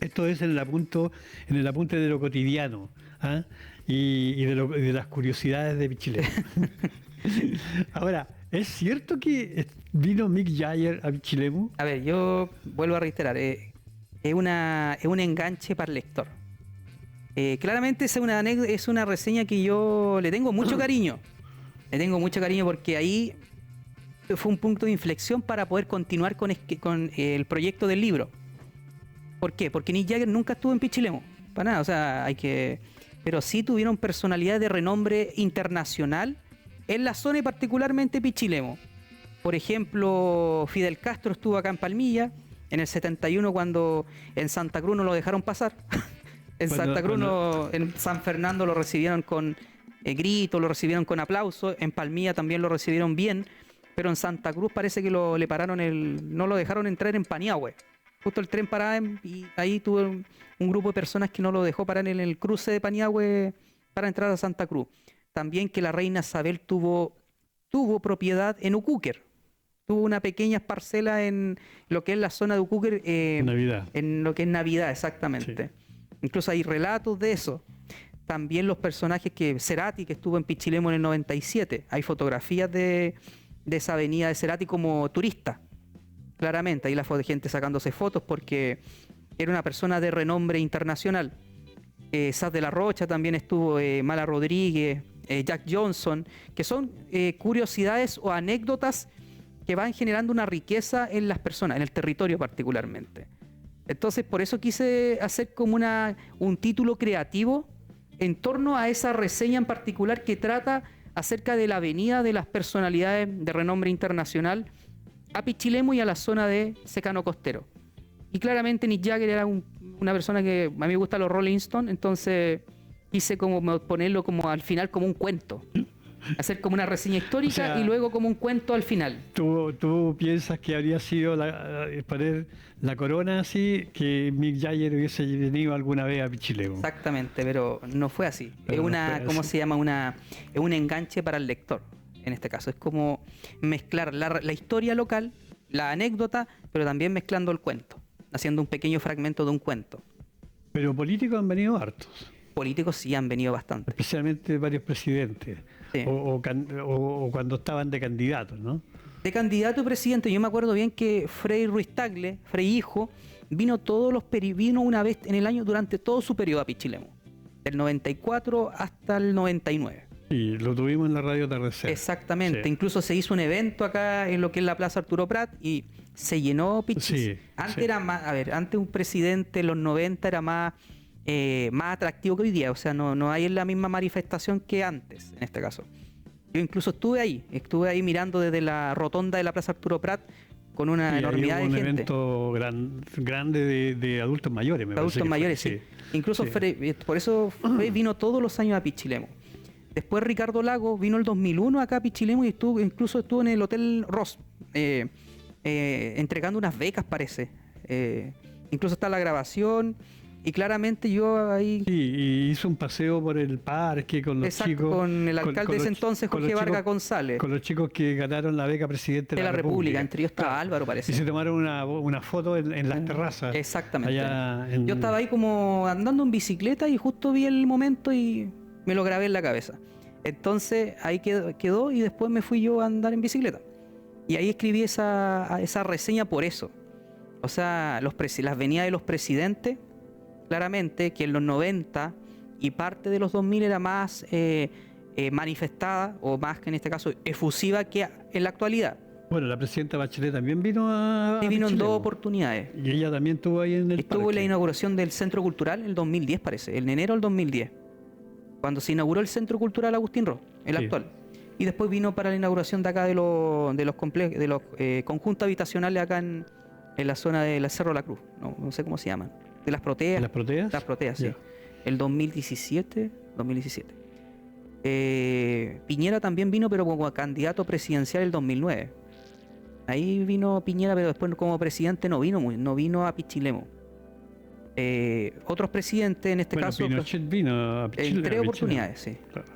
Esto es en el apunte de lo cotidiano, ¿ah? Y de las curiosidades de Pichilemu. Ahora, ¿es cierto que vino Mick Jagger a Pichilemu? A ver, yo vuelvo a reiterar, es un enganche para el lector. Claramente es una reseña que yo le tengo mucho cariño. Le tengo mucho cariño porque ahí fue un punto de inflexión para poder continuar con el proyecto del libro. ¿Por qué? Porque Mick Jagger nunca estuvo en Pichilemu. Para nada, o sea, pero sí tuvieron personalidades de renombre internacional en la zona y particularmente Pichilemu. Por ejemplo, Fidel Castro estuvo acá en Palmilla en el 71 cuando en Santa Cruz no lo dejaron pasar. En San Fernando lo recibieron con gritos, lo recibieron con aplausos, en Palmilla también lo recibieron bien, pero en Santa Cruz parece que le pararon no lo dejaron entrar en Paniagüe. Justo el tren paraba y ahí tuvo un grupo de personas que no lo dejó parar en el cruce de Paniagüe para entrar a Santa Cruz. También que la reina Isabel tuvo propiedad en Ucúquer. Tuvo una pequeña parcela en lo que es la zona de Ucúquer. Navidad. En lo que es Navidad, exactamente. Sí. Incluso hay relatos de eso. También los personajes Cerati, que estuvo en Pichilemu en el 97. Hay fotografías de esa avenida de Cerati como turista. Claramente, ahí la gente sacándose fotos porque era una persona de renombre internacional. Saz de la Rocha también estuvo, Mala Rodríguez, Jack Johnson, que son curiosidades o anécdotas que van generando una riqueza en las personas, en el territorio particularmente. Entonces, por eso quise hacer como un título creativo en torno a esa reseña en particular que trata acerca de la venida de las personalidades de renombre internacional a Pichilemu y a la zona de secano costero. Y claramente Mick Jagger era una persona que a mí me gustan los Rolling Stones, entonces quise como ponerlo como al final como un cuento. Hacer como una reseña histórica, o sea, y luego como un cuento al final. ¿Tú piensas que habría sido poner la corona así, que Mick Jagger hubiese venido alguna vez a Pichilemu? Exactamente, pero no fue así. Pero ¿cómo se llama? Es un enganche para el lector, en este caso. Es como mezclar la historia local, la anécdota, pero también mezclando el cuento, haciendo un pequeño fragmento de un cuento. Pero políticos han venido hartos. Políticos sí han venido bastante. Especialmente varios presidentes. Sí. O cuando estaban de candidatos, ¿no? De candidato a presidente, yo me acuerdo bien que Frei Ruiz Tagle, Frei hijo, vino una vez en el año durante todo su periodo a Pichilemu, del 94 hasta el 99. Y lo tuvimos en la radio Atardecer. Exactamente, sí. Incluso se hizo un evento acá en lo que es la Plaza Arturo Prat y se llenó Pichilemu. Sí, antes era más, antes un presidente en los 90 era más atractivo que hoy día, o sea, no hay la misma manifestación que antes, en este caso. Yo incluso estuve ahí mirando desde la rotonda de la Plaza Arturo Prat con una enormidad de gente. Un evento grande de adultos mayores, me parece. Adultos mayores, sí. Incluso sí. Por eso vino todos los años a Pichilemu. Después Ricardo Lagos vino el 2001 acá a Pichilemu y incluso estuvo en el Hotel Ross entregando unas becas, parece. Incluso está la grabación. Y claramente yo ahí... Sí, y hizo un paseo por el parque con los chicos... con el alcalde de ese entonces, Jorge Vargas González. Con los chicos que ganaron la beca presidente de la República. Entre ellos estaba Álvaro, parece. Y se tomaron una foto en las terrazas. Exactamente. Yo estaba ahí como andando en bicicleta y justo vi el momento y me lo grabé en la cabeza. Entonces ahí quedó y después me fui yo a andar en bicicleta. Y ahí escribí esa reseña por eso. O sea, las venidas de los presidentes... Claramente que en los 90 y parte de los 2000 era más manifestada, o más que en este caso efusiva que en la actualidad. Bueno, la presidenta Bachelet también vino a... Sí, vino en 2 oportunidades. Y ella también estuvo ahí en el Estuvo en la inauguración del Centro Cultural en el 2010, parece, en enero del 2010, cuando se inauguró el Centro Cultural Agustín Rós, el actual. Y después vino para la inauguración de acá de los conjuntos habitacionales acá en la zona del Cerro de la Cruz, no sé cómo se llaman. ¿De las proteas? ¿De las proteas? Las proteas, sí. El 2017. Piñera también vino, pero como candidato presidencial el 2009. Ahí vino Piñera, pero después como presidente no vino a Pichilemu. Otros presidentes, en este Bueno, caso, Pinochet vino a en Pichilemu. tres oportunidades, sí. Claro.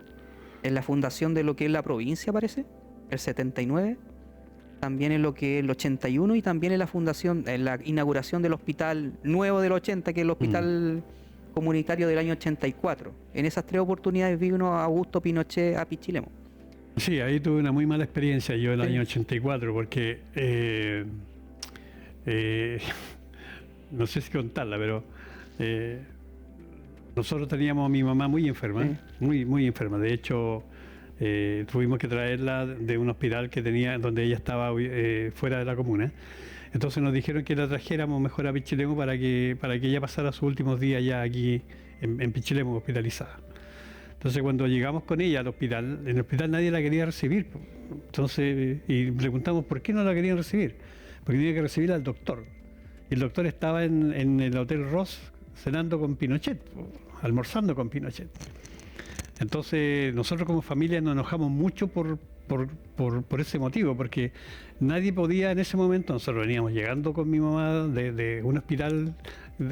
En la fundación de lo que es la provincia, parece, el 79, también en lo que es el 81 y también en la fundación, en la inauguración del hospital nuevo del 80, que es el hospital comunitario del año 84. En esas tres oportunidades vino Augusto Pinochet a Pichilemu. Sí, ahí tuve una muy mala experiencia yo en el Sí. año 84 porque no sé si contarla, pero nosotros teníamos a mi mamá muy enferma, Sí. muy enferma. De hecho, tuvimos que traerla de un hospital que tenía, donde ella estaba fuera de la comuna. Entonces nos dijeron que la trajéramos mejor a Pichilemu para que ella pasara sus últimos días ya aquí en Pichilemu, hospitalizada. Entonces cuando llegamos con ella al hospital, en el hospital nadie la quería recibir. Entonces, y preguntamos por qué no la querían recibir. Porque tenía que recibir al doctor. Y el doctor estaba en el Hotel Ross cenando con Pinochet, almorzando con Pinochet. Entonces nosotros como familia nos enojamos mucho por ese motivo, porque nadie podía en ese momento. Nosotros veníamos llegando con mi mamá de un hospital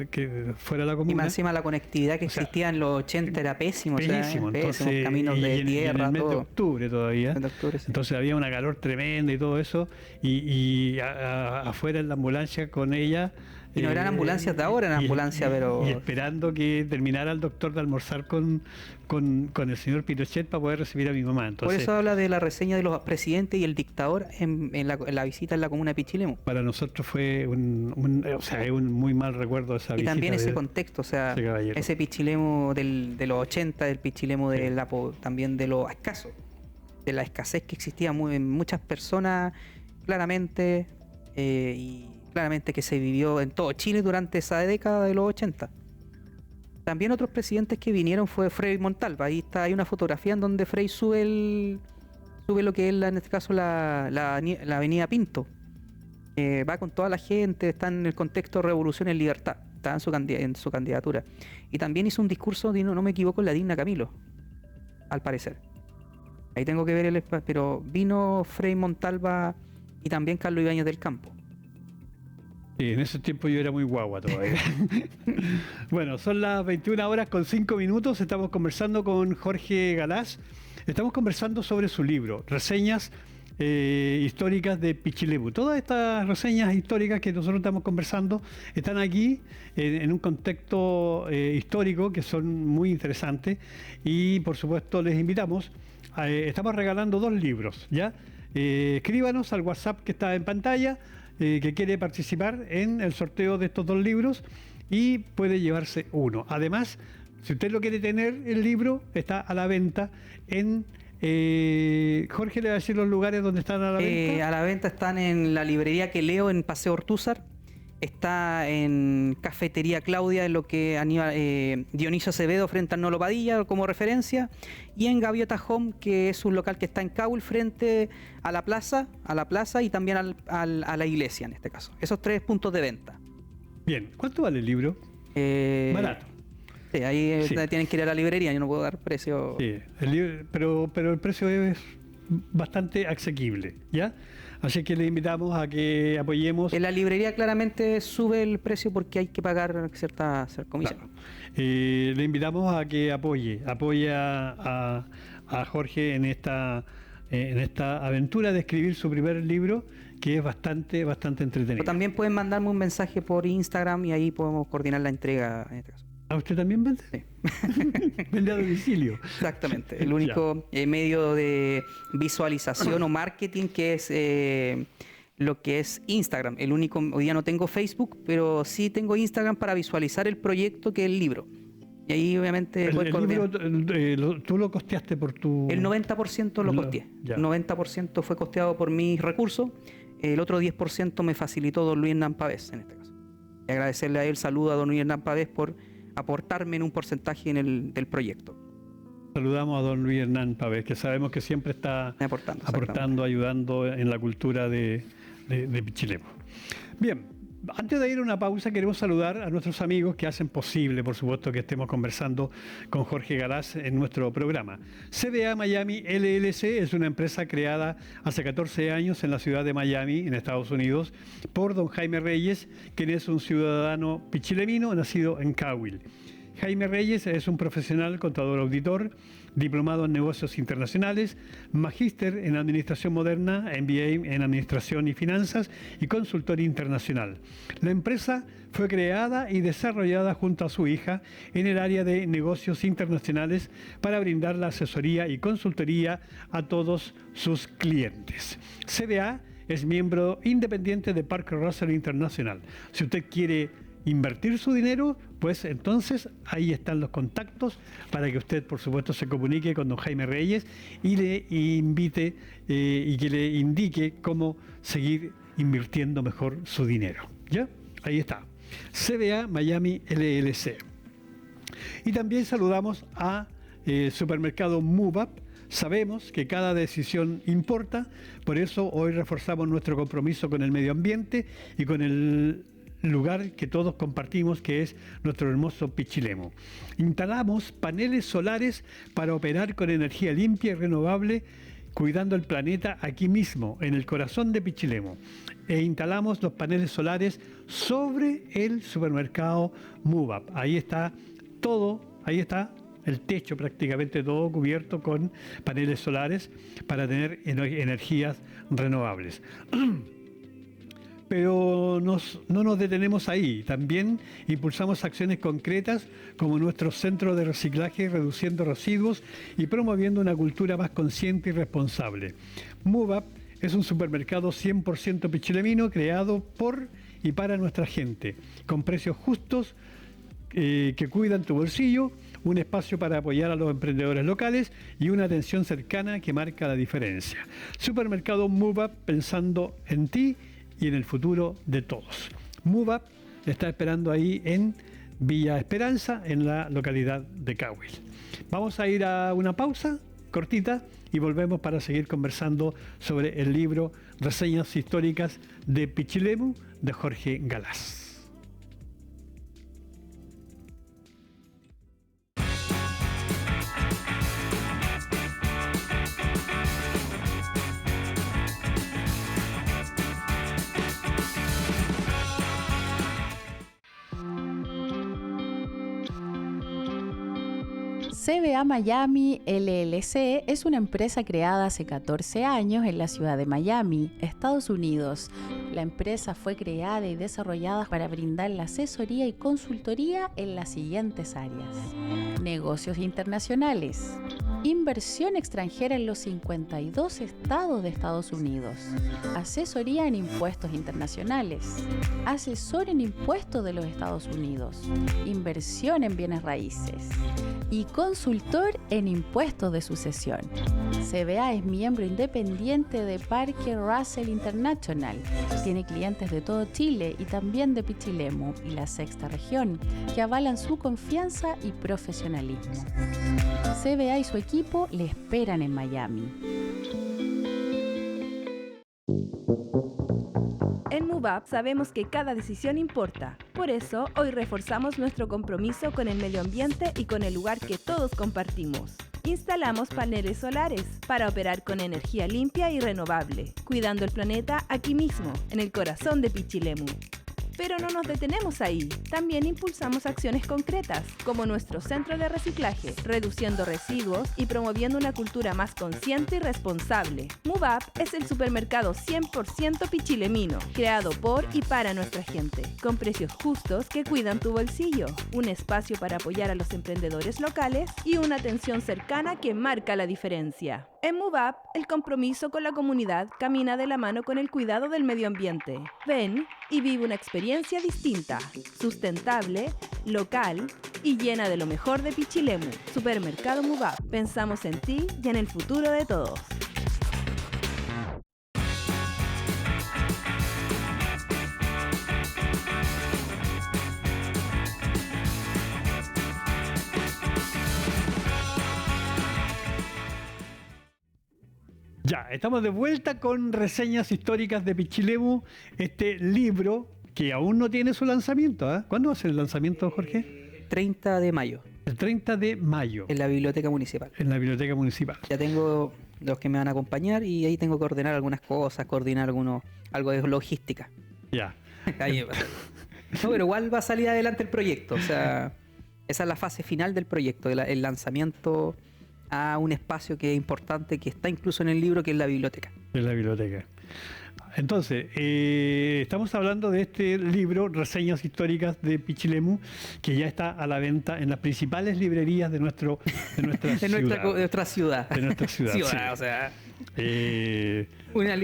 que fuera de la Y comuna. más encima la conectividad que O sea, existía en los 80 era pésimo, o sea, Bellísimo, pésimos entonces, caminos y de en tierra, el mes de todo. octubre todavía. En octubre, sí. Entonces había una calor tremenda y todo eso, y afuera en la ambulancia con ella. Y no eran ambulancias de ahora, eran ambulancias, pero... Y esperando que terminara el doctor de almorzar con el señor Pinochet para poder recibir a mi mamá. Por Entonces, eso habla de la reseña de los presidentes y el dictador en la visita en la comuna de Pichilemu. para nosotros fue o sea, es un muy mal recuerdo esa Y visita. también ese de- contexto, o sea, ese caballero. ese Pichilemu de los 80, del Pichilemu Sí. también de lo escaso, de la escasez que existía en muchas personas, claramente, y claramente que se vivió en todo Chile durante esa década de los 80. También otros presidentes que vinieron fue Frei Montalva. Ahí está, hay una fotografía en donde Frei sube lo que es en este caso la avenida Pinto. Va con toda la gente, está en el contexto de Revolución en Libertad, está en su candidatura. Y también hizo un discurso, no me equivoco, en la Digna Camilo, al parecer. Ahí tengo que ver pero vino Frei Montalva y también Carlos Ibáñez del Campo. Sí, en ese tiempo yo era muy guagua todavía. Bueno, son las 21 horas con 5 minutos. Estamos conversando con Jorge Galás. Estamos conversando sobre su libro, Reseñas históricas de Pichilemu. Todas estas reseñas históricas que nosotros estamos conversando están aquí en un contexto histórico que son muy interesantes. Y por supuesto les invitamos. Estamos regalando 2 libros, ¿ya? Escríbanos al WhatsApp que está en pantalla. Que quiere participar en el sorteo de estos 2 libros y puede llevarse uno. Además, si usted lo quiere tener, el libro está a la venta en... Jorge le va a decir los lugares donde están a la venta. A la venta están en la librería que leo en Paseo Ortúzar. Está en Cafetería Claudia, en lo que Dionisio Acevedo frente a Nolo Padilla como referencia, y en Gaviota Home, que es un local que está en Caul frente a la plaza y también a la iglesia en este caso. Esos 3 puntos de venta. Bien, ¿cuánto vale el libro? Barato. Sí, ahí Sí. Tienen que ir a la librería, yo no puedo dar precio. Sí, el libro, pero el precio es bastante asequible, ¿ya? Así que le invitamos a que apoyemos. En la librería claramente sube el precio porque hay que pagar cierta comisión. Claro. Le invitamos a que apoye a Jorge en esta aventura de escribir su primer libro, que es bastante entretenido. O también pueden mandarme un mensaje por Instagram y ahí podemos coordinar la entrega en este caso. ¿A usted también vende? Sí. Vende a domicilio. Exactamente. El único medio de visualización o marketing que es lo que es Instagram. El único, hoy día no tengo Facebook, pero sí tengo Instagram para visualizar el proyecto que es el libro. Y ahí obviamente El coordinar. libro, tú lo costeaste por tu... El 90% lo costeé. Ya. El 90% fue costeado por mis recursos. El otro 10% me facilitó don Luis Hernán Pavés, en este caso. Y agradecerle a él, saludo a don Luis Hernán Pavés por aportarme en un porcentaje del proyecto. Saludamos a don Luis Hernán Pavés, que sabemos que siempre está Aportando, ayudando en la cultura de Pichilemu. Bien, Antes de ir a una pausa, queremos saludar a nuestros amigos que hacen posible, por supuesto, que estemos conversando con Jorge Galás en nuestro programa. CBA Miami LLC es una empresa creada hace 14 años en la ciudad de Miami, en Estados Unidos, por don Jaime Reyes, quien es un ciudadano pichilemino nacido en Cahuil. Jaime Reyes es un profesional contador auditor, diplomado en negocios internacionales, magíster en administración moderna, MBA en administración y finanzas y consultor internacional. La empresa fue creada y desarrollada junto a su hija en el área de negocios internacionales para brindar la asesoría y consultoría a todos sus clientes. CBA es miembro independiente de Parker Russell International. Si usted quiere invertir su dinero, pues entonces ahí están los contactos para que usted, por supuesto, se comunique con don Jaime Reyes y le invite y que le indique cómo seguir invirtiendo mejor su dinero. ¿Ya? Ahí está. CBA Miami LLC. Y también saludamos a Supermercado MoveUp. Sabemos que cada decisión importa, por eso hoy reforzamos nuestro compromiso con el medio ambiente y con el lugar que todos compartimos, que es nuestro hermoso Pichilemu. Instalamos paneles solares para operar con energía limpia y renovable, cuidando el planeta aquí mismo, en el corazón de Pichilemu. E instalamos los paneles solares sobre el supermercado MoveUp. Ahí está todo, ahí está el techo prácticamente todo cubierto con paneles solares para tener energías renovables. Pero no nos detenemos ahí. También impulsamos acciones concretas como nuestro centro de reciclaje, reduciendo residuos y promoviendo una cultura más consciente y responsable. MoveUp es un supermercado 100% pichilemino creado por y para nuestra gente, con precios justos que cuidan tu bolsillo, un espacio para apoyar a los emprendedores locales y una atención cercana que marca la diferencia. Supermercado MoveUp, pensando en ti y en el futuro de todos. MoveUp está esperando ahí en Villa Esperanza, en la localidad de Cahuil. Vamos a ir a una pausa cortita y volvemos para seguir conversando sobre el libro Reseñas históricas de Pichilemu de Jorge Galás. CBA Miami LLC es una empresa creada hace 14 años en la ciudad de Miami, Estados Unidos. La empresa fue creada y desarrollada para brindar la asesoría y consultoría en las siguientes áreas: negocios internacionales, inversión extranjera en los 52 estados de Estados Unidos, asesoría en impuestos internacionales, asesor en impuestos de los Estados Unidos, inversión en bienes raíces y consultor en impuestos de sucesión. CBA es miembro independiente de Parker Russell International. Tiene clientes de todo Chile y también de Pichilemu y la sexta región, que avalan su confianza y profesionalismo. CBA y su equipo le esperan en Miami. En MoveUp sabemos que cada decisión importa. Por eso, hoy reforzamos nuestro compromiso con el medio ambiente y con el lugar que todos compartimos. Instalamos paneles solares para operar con energía limpia y renovable, cuidando el planeta aquí mismo, en el corazón de Pichilemu. Pero no nos detenemos ahí. También impulsamos acciones concretas, como nuestro centro de reciclaje, reduciendo residuos y promoviendo una cultura más consciente y responsable. MoveUp es el supermercado 100% pichilemino, creado por y para nuestra gente, con precios justos que cuidan tu bolsillo, un espacio para apoyar a los emprendedores locales y una atención cercana que marca la diferencia. En MoveUp, el compromiso con la comunidad camina de la mano con el cuidado del medio ambiente. Ven y vive una experiencia distinta, sustentable, local y llena de lo mejor de Pichilemu. Supermercado MoveUp. Pensamos en ti y en el futuro de todos. Ya, estamos de vuelta con reseñas históricas de Pichilemu, este libro que aún no tiene su lanzamiento. ¿Ah? ¿Cuándo va a ser el lanzamiento, Jorge? 30 de mayo, El 30 de mayo, en la biblioteca municipal. en la Biblioteca Municipal. Ya tengo los que me van a acompañar y ahí tengo que ordenar algunas cosas, coordinar algo de logística. Ya. Ahí va. No, pero igual va a salir adelante el proyecto. O sea, esa es la fase final del proyecto, el lanzamiento a un espacio que es importante, que está incluso en el libro, que es la biblioteca. En la biblioteca. Entonces, estamos hablando de este libro, Reseñas Históricas de Pichilemu, que ya está a la venta en las principales librerías de nuestra De ciudad. nuestra ciudad. De nuestra ciudad, sí. O sea, Eh, una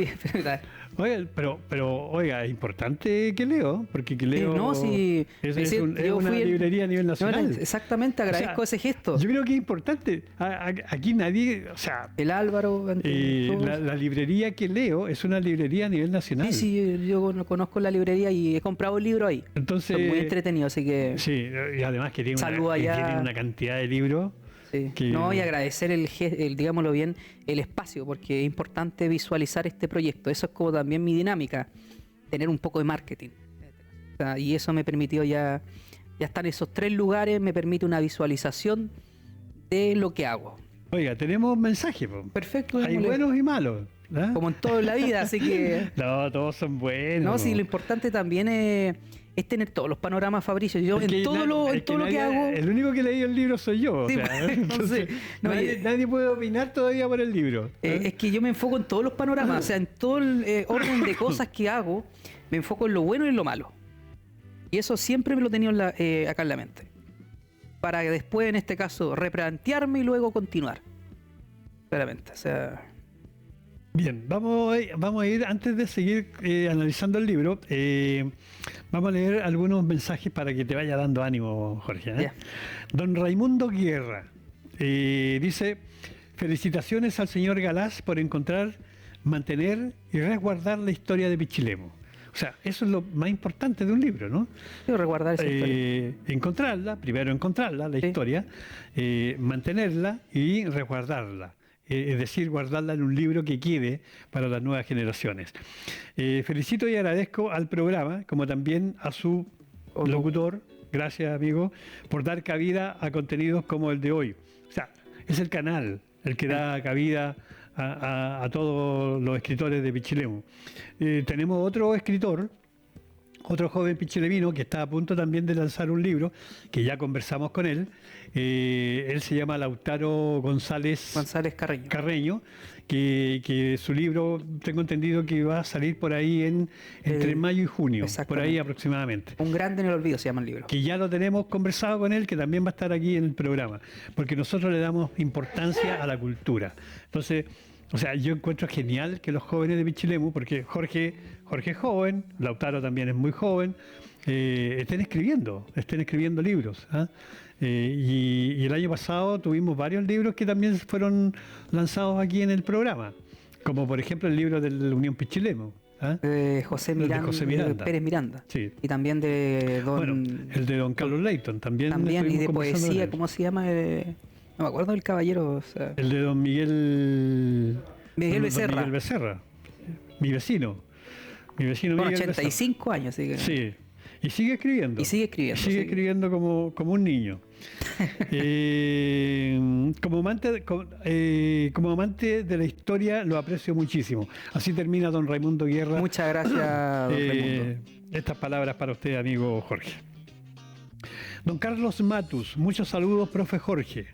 oiga, oiga, es importante que leo, porque que leo no, sí, es yo una fui librería a nivel nacional. Exactamente, agradezco O sea, ese gesto. Yo creo que es importante. Aquí nadie, o sea, El Álvaro, todos. la librería que leo es una librería a nivel nacional. Sí, yo conozco la librería y he comprado el libro ahí. Entonces, Son muy entretenidos, así que sí, y además que tiene Saludo allá. tiene una cantidad de libros. sí. que- No, y agradecer digámoslo bien, el espacio, porque es importante visualizar este proyecto. Eso es como también mi dinámica, tener un poco de marketing. O sea, y eso me permitió ya estar en esos 3 lugares, me permite una visualización de lo que hago. Oiga, tenemos mensajes. Po. Perfecto, Hay démosle. buenos y malos. ¿ah? Como en toda la vida, así que... No, todos son buenos. No, sí, lo importante también es tener todos los panoramas, Fabricio. Yo Es que en todo lo que nadie- hago... El único que leí el libro soy yo. Sí, o sea, pues, entonces, no, nadie puede opinar todavía por el libro. Es que yo me enfoco en todos los panoramas, o sea, en todo el orden de cosas que hago, me enfoco en lo bueno y en lo malo. Y eso siempre me lo he tenido acá en la mente. Para que después, en este caso, replantearme y luego continuar. Claramente, o sea... Bien, vamos a ir, antes de seguir analizando el libro, vamos a leer algunos mensajes para que te vaya dando ánimo, Jorge. Ya. Don Raimundo Guerra dice: felicitaciones al señor Galás por encontrar, mantener y resguardar la historia de Pichilemu. O sea, eso es lo más importante de un libro, ¿no? Quiero resguardar esa historia. Encontrarla, primero encontrarla, la Sí. historia, mantenerla y resguardarla. Es decir, guardarla en un libro que quede para las nuevas generaciones. Felicito y agradezco al programa, como también a su locutor, gracias amigo, por dar cabida a contenidos como el de hoy. O sea, es el canal el que da cabida a todos los escritores de Pichilemu. Tenemos otro escritor, otro joven pichilemino que está a punto también de lanzar un libro, que ya conversamos con él. Él se llama Lautaro González Carreño. Carreño, que su libro, tengo entendido que va a salir por ahí entre mayo y junio, por exactamente. ahí aproximadamente. Un grande en el olvido se llama el libro. Que ya lo tenemos conversado con él, que también va a estar aquí en el programa, porque nosotros le damos importancia a la cultura. Entonces, o sea, yo encuentro genial que los jóvenes de Pichilemu, porque Jorge es joven, Lautaro también es muy joven, estén escribiendo libros. ¿Ah? Y el año pasado tuvimos varios libros que también fueron lanzados aquí en el programa, como por ejemplo el libro de la Unión Pichilemu. ¿Ah? José El de Miranda, José Miranda. Pérez Miranda. Sí. Y también de don... Bueno, el de don Carlos Leighton también. y estuvimos de conversando con poesía, él. ¿cómo se llama? No me acuerdo del caballero. O sea, El de don Miguel Miguel don Becerra. Miguel Becerra, mi vecino. Mi vecino con Miguel 85 años, así que... Becerra. Sí. Y sigue escribiendo. Y sigue escribiendo, Sigue sí. escribiendo como un niño. Como amante de la historia lo aprecio muchísimo. Así termina don Raimundo Guerra. Muchas gracias, don Raimundo. Estas palabras para usted, amigo Jorge. Don Carlos Matus, muchos saludos, profe Jorge.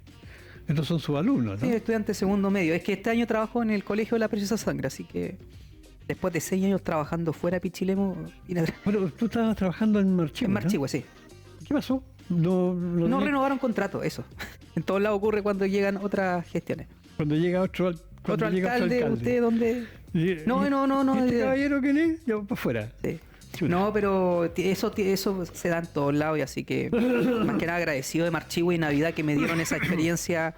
Estos son sus alumnos, ¿no? Sí, estudiante de segundo medio. Es que este año trabajo en el Colegio de la Preciosa Sangre, así que después de 6 años trabajando fuera de Pichilemu, vine a Bueno, tú estabas trabajando en Marchihue, en ¿no? Marchihue, sí. ¿Qué pasó? No tenía- renovaron contrato, eso. En todos lados ocurre cuando llegan otras gestiones. Cuando llega otro Alcalde, ¿usted dónde? No. ¿Este caballero quién es? Yo para afuera. Sí. Chuta. No, pero eso se da en todos lados y así que más que nada agradecido de Marchihue y Navidad que me dieron esa experiencia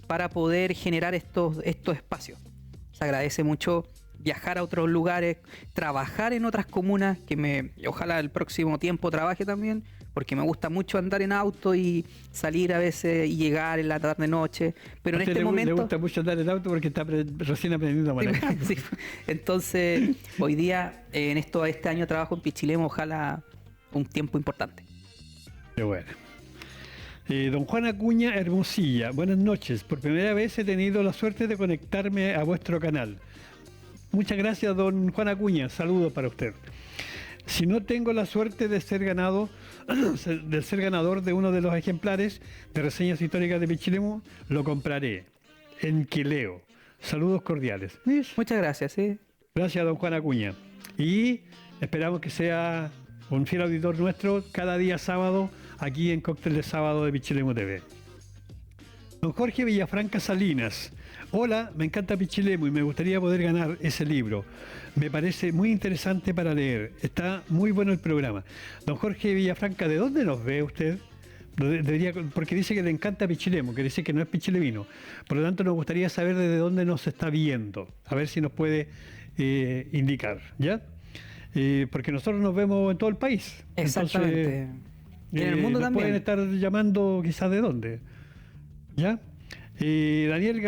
para poder generar estos espacios. Se agradece mucho viajar a otros lugares, trabajar en otras comunas, ojalá el próximo tiempo trabaje también, porque me gusta mucho andar en auto y salir a veces y llegar en la tarde-noche, pero en este momento... Le gusta mucho andar en auto porque está recién aprendiendo a manejar. Sí. Entonces, hoy día, este año trabajo en Pichilemu, ojalá un tiempo importante. Qué bueno. Don Juan Acuña Hermosilla, buenas noches. Por primera vez he tenido la suerte de conectarme a vuestro canal. Muchas gracias, don Juan Acuña. Saludos para usted. Si no tengo la suerte de ser ganador de uno de los ejemplares de reseñas históricas de Pichilemu, lo compraré en Quileo. Saludos cordiales. ¿Ves? Muchas gracias. Gracias, don Juan Acuña. Y esperamos que sea un fiel auditor nuestro cada día sábado aquí en Cóctel de Sábado de Pichilemu TV. Don Jorge Villafranca Salinas. Hola, me encanta Pichilemu y me gustaría poder ganar ese libro. Me parece muy interesante para leer. Está muy bueno el programa. Don Jorge Villafranca, ¿de dónde nos ve usted? Porque dice que le encanta Pichilemu, que dice que no es pichilemino. Por lo tanto, nos gustaría saber desde dónde nos está viendo. A ver si nos puede indicar, ¿ya? Porque nosotros nos vemos en todo el país. Exactamente. Entonces, y en el mundo nos también. Pueden estar llamando quizás de dónde. ¿Ya? Daniela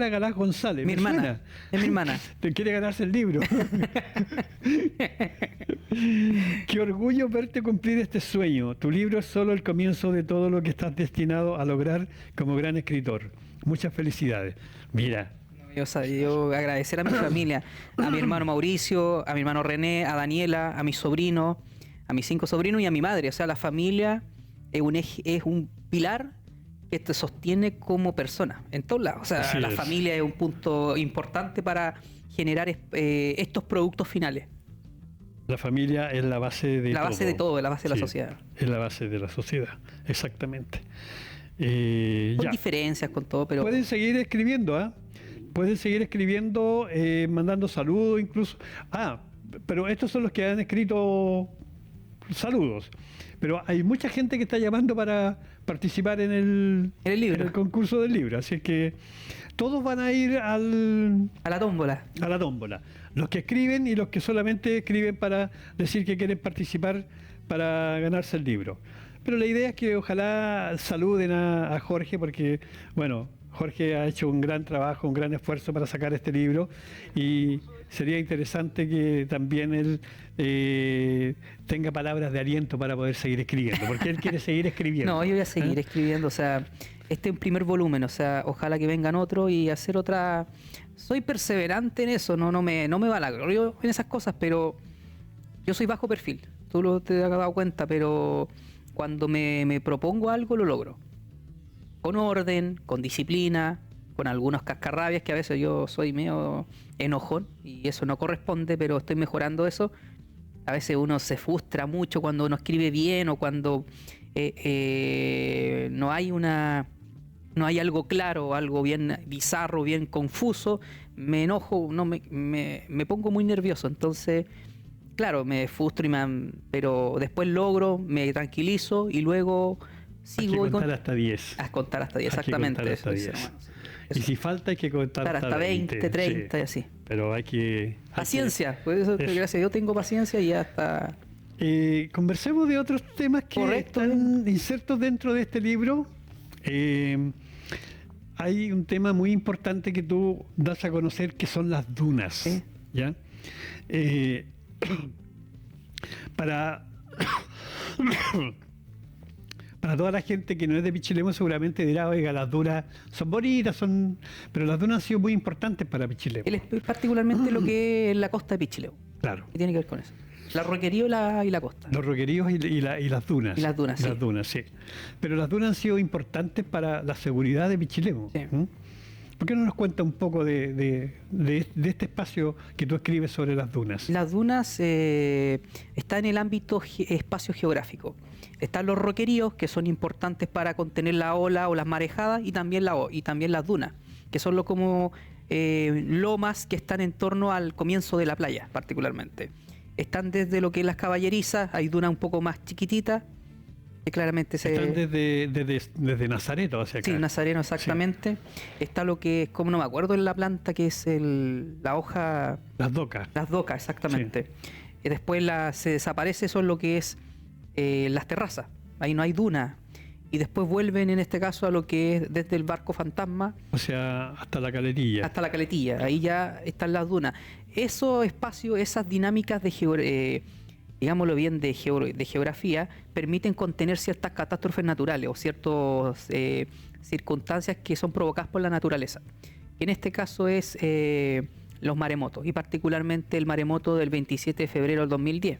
Galás González. Mi hermana. Es mi hermana. Te quiere ganarse el libro. Qué orgullo verte cumplir este sueño. Tu libro es solo el comienzo de todo lo que estás destinado a lograr como gran escritor. Muchas felicidades. Mira. Yo agradecer a mi familia, a mi hermano Mauricio, a mi hermano René, a Daniela, a mis sobrinos, a mis 5 sobrinos y a mi madre. O sea, la familia es un pilar que te sostiene como persona en todos lados. O sea, Así la es. familia es un punto importante para generar estos productos finales. La familia es la base de todo. La base de todo, la base de la Sí, sociedad. Es la base de la sociedad, exactamente. Con Ya. diferencias, con todo, pero... Pueden seguir escribiendo, ¿ah? Pueden seguir escribiendo, mandando saludos incluso. Pero estos son los que han escrito saludos. Pero hay mucha gente que está llamando para participar en el libro. en el concurso del libro. Así es que todos van a ir A la tómbola. a la tómbola. Los que escriben y los que solamente escriben para decir que quieren participar para ganarse el libro. Pero la idea es que ojalá saluden a Jorge porque, bueno, Jorge ha hecho un gran trabajo, un gran esfuerzo para sacar este libro y sería interesante que también él tenga palabras de aliento para poder seguir escribiendo, porque él quiere seguir escribiendo. No, yo voy a seguir escribiendo, o sea, este es un primer volumen, o sea, ojalá que vengan otro y hacer otra... Soy perseverante en eso, no me vanaglorio en esas cosas, pero yo soy bajo perfil, tú te has dado cuenta, pero cuando me propongo algo lo logro. Con orden, con disciplina, con algunos cascarrabias, que a veces yo soy medio enojón y eso no corresponde, pero estoy mejorando eso. A veces uno se frustra mucho cuando uno escribe bien o cuando no hay algo claro, algo bien bizarro, bien confuso. Me enojo, me pongo muy nervioso. Entonces, claro, me frustro, pero después logro, me tranquilizo y luego... Hay que contar hasta 10. A contar hasta 10, Hay que exactamente. contar hasta Eso, 10. bueno, Y si falta hay que contar hasta 20, 30 sí. y así. Pero hay que... Paciencia, por eso, gracias a Dios tengo paciencia y ya está. Conversemos de otros temas que Correcto. están insertos dentro de este libro. Hay un tema muy importante que tú das a conocer que son las dunas. Sí. ¿Ya? Para toda la gente que no es de Pichilemu seguramente dirá, oiga, las dunas son bonitas, pero las dunas han sido muy importantes para Pichilemu. Él es particularmente lo que es la costa de Pichilemu. Claro. ¿Qué tiene que ver con eso? La roquerío y la costa. Los roqueríos y las dunas. Y las dunas, sí. Las dunas, sí. Pero las dunas han sido importantes para la seguridad de Pichilemu. Sí. ¿Mm? ¿Por qué no nos cuenta un poco de este espacio que tú escribes sobre las dunas? Las dunas están en el ámbito espacio geográfico. Están los roqueríos, que son importantes para contener la ola o las marejadas, y también las dunas, que son lomas que están en torno al comienzo de la playa, particularmente. Están desde lo que es las caballerizas, hay dunas un poco más chiquititas, que claramente Están desde Nazareto hacia acá. Sí, Nazareno, exactamente. Está lo que es, como no me acuerdo en la planta, que es la hoja... Las docas. Las docas, exactamente. Y después se desaparece eso en lo que es las terrazas. Ahí no hay duna. Y después vuelven, en este caso, a lo que es desde el barco fantasma. O sea, hasta la caletilla. Hasta la caletilla. Ahí ya están las dunas. Esos espacios, esas dinámicas digámoslo bien, de geografía, permiten contener ciertas catástrofes naturales o ciertas circunstancias que son provocadas por la naturaleza. En este caso es los maremotos, y particularmente el maremoto del 27 de febrero del 2010.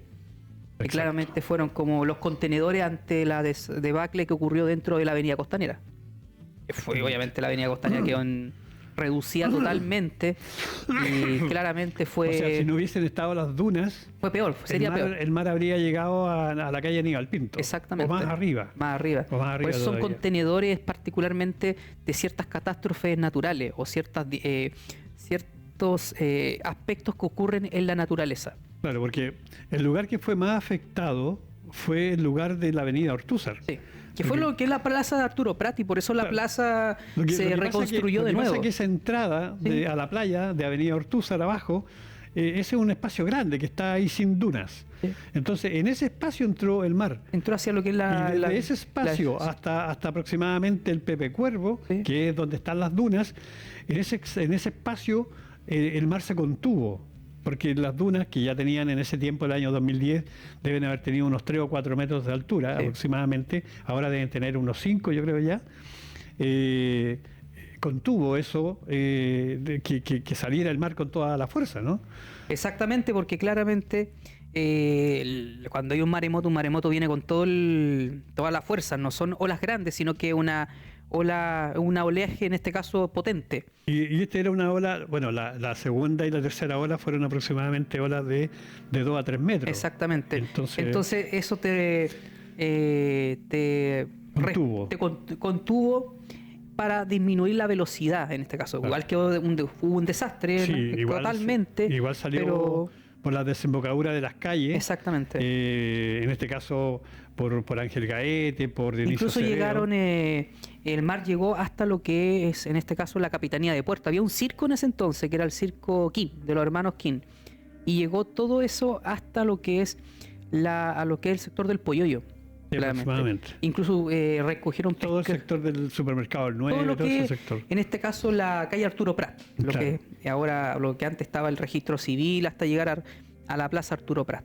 Que claramente fueron como los contenedores ante la debacle que ocurrió dentro de la avenida Costanera. Obviamente la avenida Costanera quedó reducida totalmente y claramente fue... O sea, si no hubiesen estado las dunas... Fue peor, sería peor. El mar habría llegado a la calle Aníbal Pinto. Exactamente. O más arriba. Más arriba. O más arriba. Por eso son todavía. contenedores particularmente de ciertas catástrofes naturales o ciertos aspectos que ocurren en la naturaleza. Claro, porque el lugar que fue más afectado fue el lugar de la avenida Ortúzar. Sí. Que fue lo que es la plaza de Arturo Prat, y por eso la plaza se reconstruyó de nuevo. Lo que pasa es que esa entrada a la playa de avenida Ortúzar abajo, ese es un espacio grande que está ahí sin dunas. Sí. Entonces, en ese espacio entró el mar. Entró hacia lo que es y desde ese espacio hasta aproximadamente el Pepe Cuervo, que es donde están las dunas, en ese espacio el mar se contuvo. Porque las dunas, que ya tenían en ese tiempo, el año 2010, deben haber tenido unos 3 o 4 metros de altura aproximadamente, ahora deben tener unos 5, yo creo ya, contuvo eso, que saliera el mar con toda la fuerza, ¿no? Exactamente, porque claramente cuando hay un maremoto viene con toda la fuerza, no son olas grandes, sino que una oleaje, en este caso, potente. Y esta era una ola, bueno, la segunda y la tercera ola fueron aproximadamente olas de 2 a 3 metros. Exactamente. Entonces eso te contuvo para disminuir la velocidad, en este caso. Claro. Igual que hubo un desastre, totalmente. Igual salió por la desembocadura de las calles. Exactamente. En este caso por Ángel Gaete, por Dionisio Incluso Severo. llegaron, el mar llegó hasta lo que es, en este caso, la Capitanía de Puerto. Había un circo en ese entonces, que era el circo King, de los hermanos King. Y llegó todo eso hasta lo que es el sector del Polloyo. Aproximadamente. Incluso recogieron todo el sector del supermercado El 9, todo ese sector. En este caso la calle Arturo Prat, lo que antes estaba el registro civil, hasta llegar a la plaza Arturo Prat.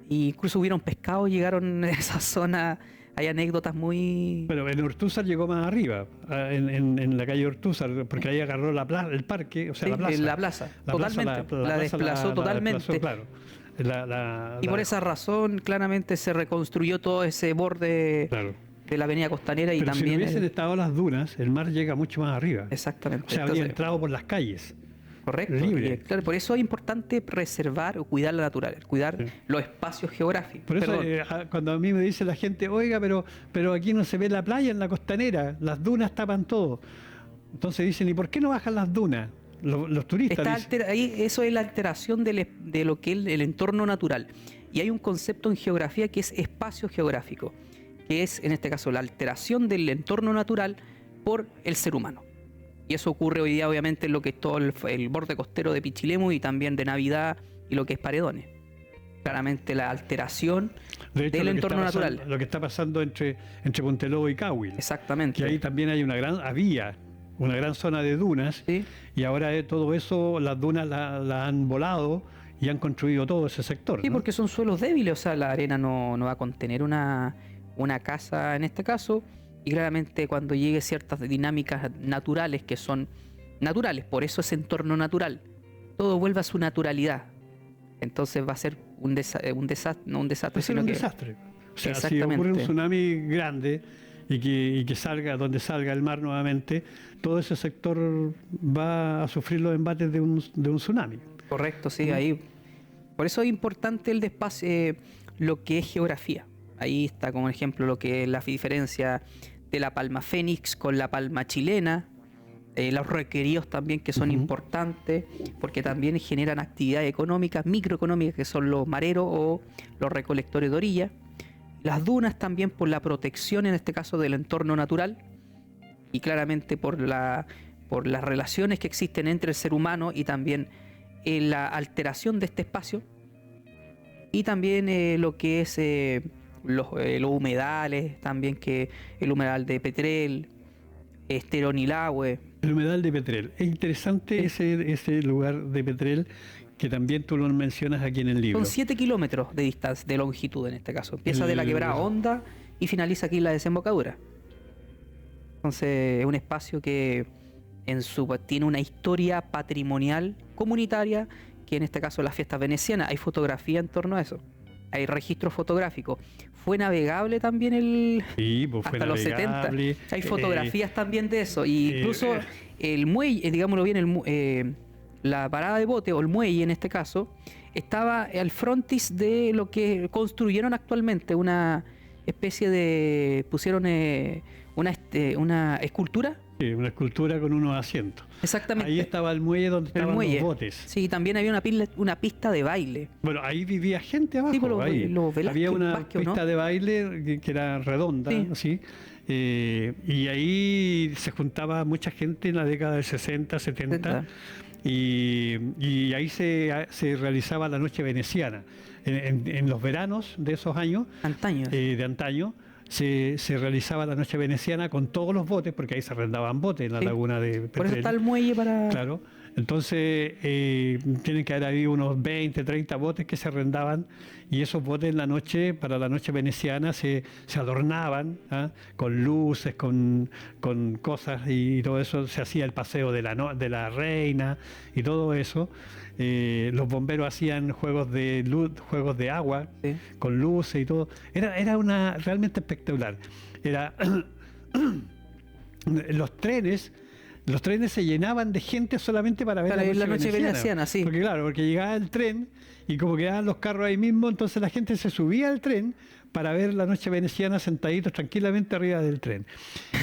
Y incluso hubieron pescados, llegaron a esa zona. Hay anécdotas muy... Bueno, en Ortúzar llegó más arriba, en la calle Ortúzar, porque ahí agarró el parque, o sea, la plaza. La desplazó totalmente. Claro. Y por esa razón, claramente se reconstruyó todo ese borde de la avenida Costanera. Pero y también... si no hubiesen estado las dunas, el mar llega mucho más arriba. Exactamente. O sea, habría entrado por las calles. Correcto. Libre. Claro, por eso es importante preservar o cuidar la naturaleza, cuidar los espacios geográficos. Por eso cuando a mí me dice la gente, oiga, pero aquí no se ve la playa en la Costanera, las dunas tapan todo. Entonces dicen, ¿y por qué no bajan las dunas? Los turistas. Ahí eso es la alteración de lo que es el entorno natural. Y hay un concepto en geografía que es espacio geográfico, que es, en este caso, la alteración del entorno natural por el ser humano. Y eso ocurre hoy día, obviamente, en lo que es todo el borde costero de Pichilemu y también de Navidad y lo que es Paredones. Claramente la alteración del entorno natural. Lo que está pasando entre Puente Lobo y Cahuil. Exactamente. Que ahí también hay había una gran zona de dunas, y ahora todo eso, las dunas la han volado y han construido todo ese sector. Sí, ¿no? Porque son suelos débiles, o sea, la arena no va a contener una casa en este caso. Y claramente cuando llegue ciertas dinámicas naturales que son naturales, por eso es entorno natural, todo vuelve a su naturalidad. Entonces va a ser un desastre, no un desastre, sino un desastre. O sea, si ocurre un tsunami grande y que salga, donde salga el mar nuevamente, todo ese sector va a sufrir los embates de un tsunami. Correcto, sí, ahí. Por eso es importante lo que es geografía. Ahí está como ejemplo lo que es la diferencia de la palma fénix con la palma chilena, los requeridos también que son importantes, porque también generan actividades económicas, microeconómicas, que son los mareros o los recolectores de orilla. Las dunas también por la protección, en este caso, del entorno natural, y claramente por las relaciones que existen entre el ser humano y también la alteración de este espacio, y también lo que es los humedales, también que el humedal de Petrel, Esteronilahue. El humedal de Petrel. Es interesante ese lugar de Petrel, que también tú lo mencionas aquí en el libro. Son 7 kilómetros de distancia, de longitud en este caso. Empieza de la quebrada Honda y finaliza aquí en la desembocadura. Entonces es un espacio que tiene una historia patrimonial comunitaria, que en este caso las fiestas venecianas. Hay fotografía en torno a eso. Hay registro fotográfico. Fue navegable también sí, pues hasta los 70. Hay fotografías también de eso. Y incluso el muelle, digámoslo bien, la parada de bote o el muelle en este caso, estaba al frontis de lo que construyeron actualmente, una especie de... pusieron una escultura. Sí, una escultura con unos asientos. Exactamente. Ahí estaba el muelle donde estaban los botes. Sí, también había una pista de baile. Bueno, ahí vivía gente abajo. Sí, había una pista de baile que era redonda, sí. Y ahí se juntaba mucha gente en la década del 60, 70. Y ahí se realizaba la noche veneciana. En los veranos de esos años, de antaño, se realizaba la noche veneciana con todos los botes, porque ahí se arrendaban botes en la laguna de Petrel. Por eso está el muelle para... Claro. Entonces, tienen que haber habido unos 20, 30 botes que se arrendaban, y esos botes en la noche, para la noche veneciana, se adornaban con luces, con cosas, y todo eso. Se hacía el paseo de la reina y todo eso. Los bomberos hacían juegos de agua, con luces y todo. Era realmente espectacular. Los trenes se llenaban de gente solamente para ver la noche veneciana. Sí. Porque llegaba el tren y como quedaban los carros ahí mismo, entonces la gente se subía al tren para ver la noche veneciana sentaditos tranquilamente arriba del tren.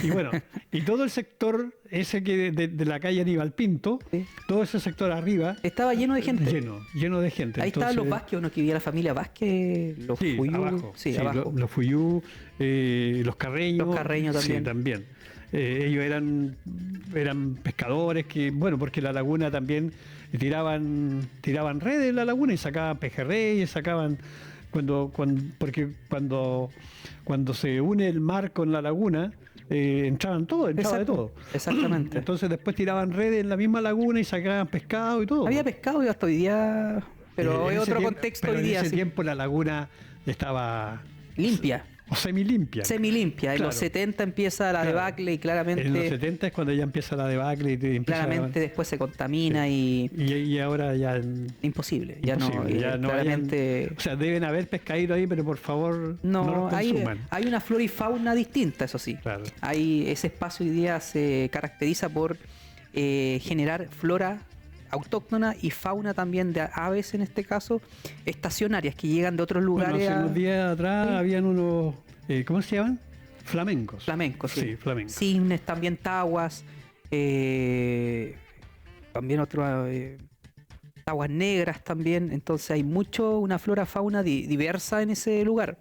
Y bueno, y todo el sector ese que de la calle Aníbal Pinto, todo ese sector arriba... estaba lleno de gente. Lleno de gente. Ahí estaban los Vázquez, uno que vivía la familia Vázquez, los Fuyú. Abajo. Abajo. Los Fuyú, los Carreños. Los Carreños también. Sí, también. Ellos eran pescadores porque la laguna también tiraban redes en la laguna y sacaban pejerreyes, sacaban porque cuando se une el mar con la laguna, entraba de todo. Exactamente. Entonces después tiraban redes en la misma laguna y sacaban pescado y todo. Había pescado y hasta hoy día, pero es otro contexto hoy día. En ese tiempo la laguna estaba limpia. O semilimpia. Claro. En los 70 empieza la debacle y claramente... En los 70 es cuando ya empieza la debacle y claramente después se contamina y ahora ya... Imposible. Ya no claramente... o sea, deben haber pescaditos ahí, pero por favor no los consuman. Hay una flora y fauna distinta, eso sí. Claro. Ese espacio hoy día se caracteriza por generar flora autóctona y fauna también de aves, en este caso, estacionarias que llegan de otros lugares. Bueno, hace unos días atrás habían unos, ¿cómo se llaman? Flamencos. Flamencos, sí. Sí, flamencos. Cisnes, también taguas, también otras taguas negras también. Entonces hay una flora, fauna diversa en ese lugar.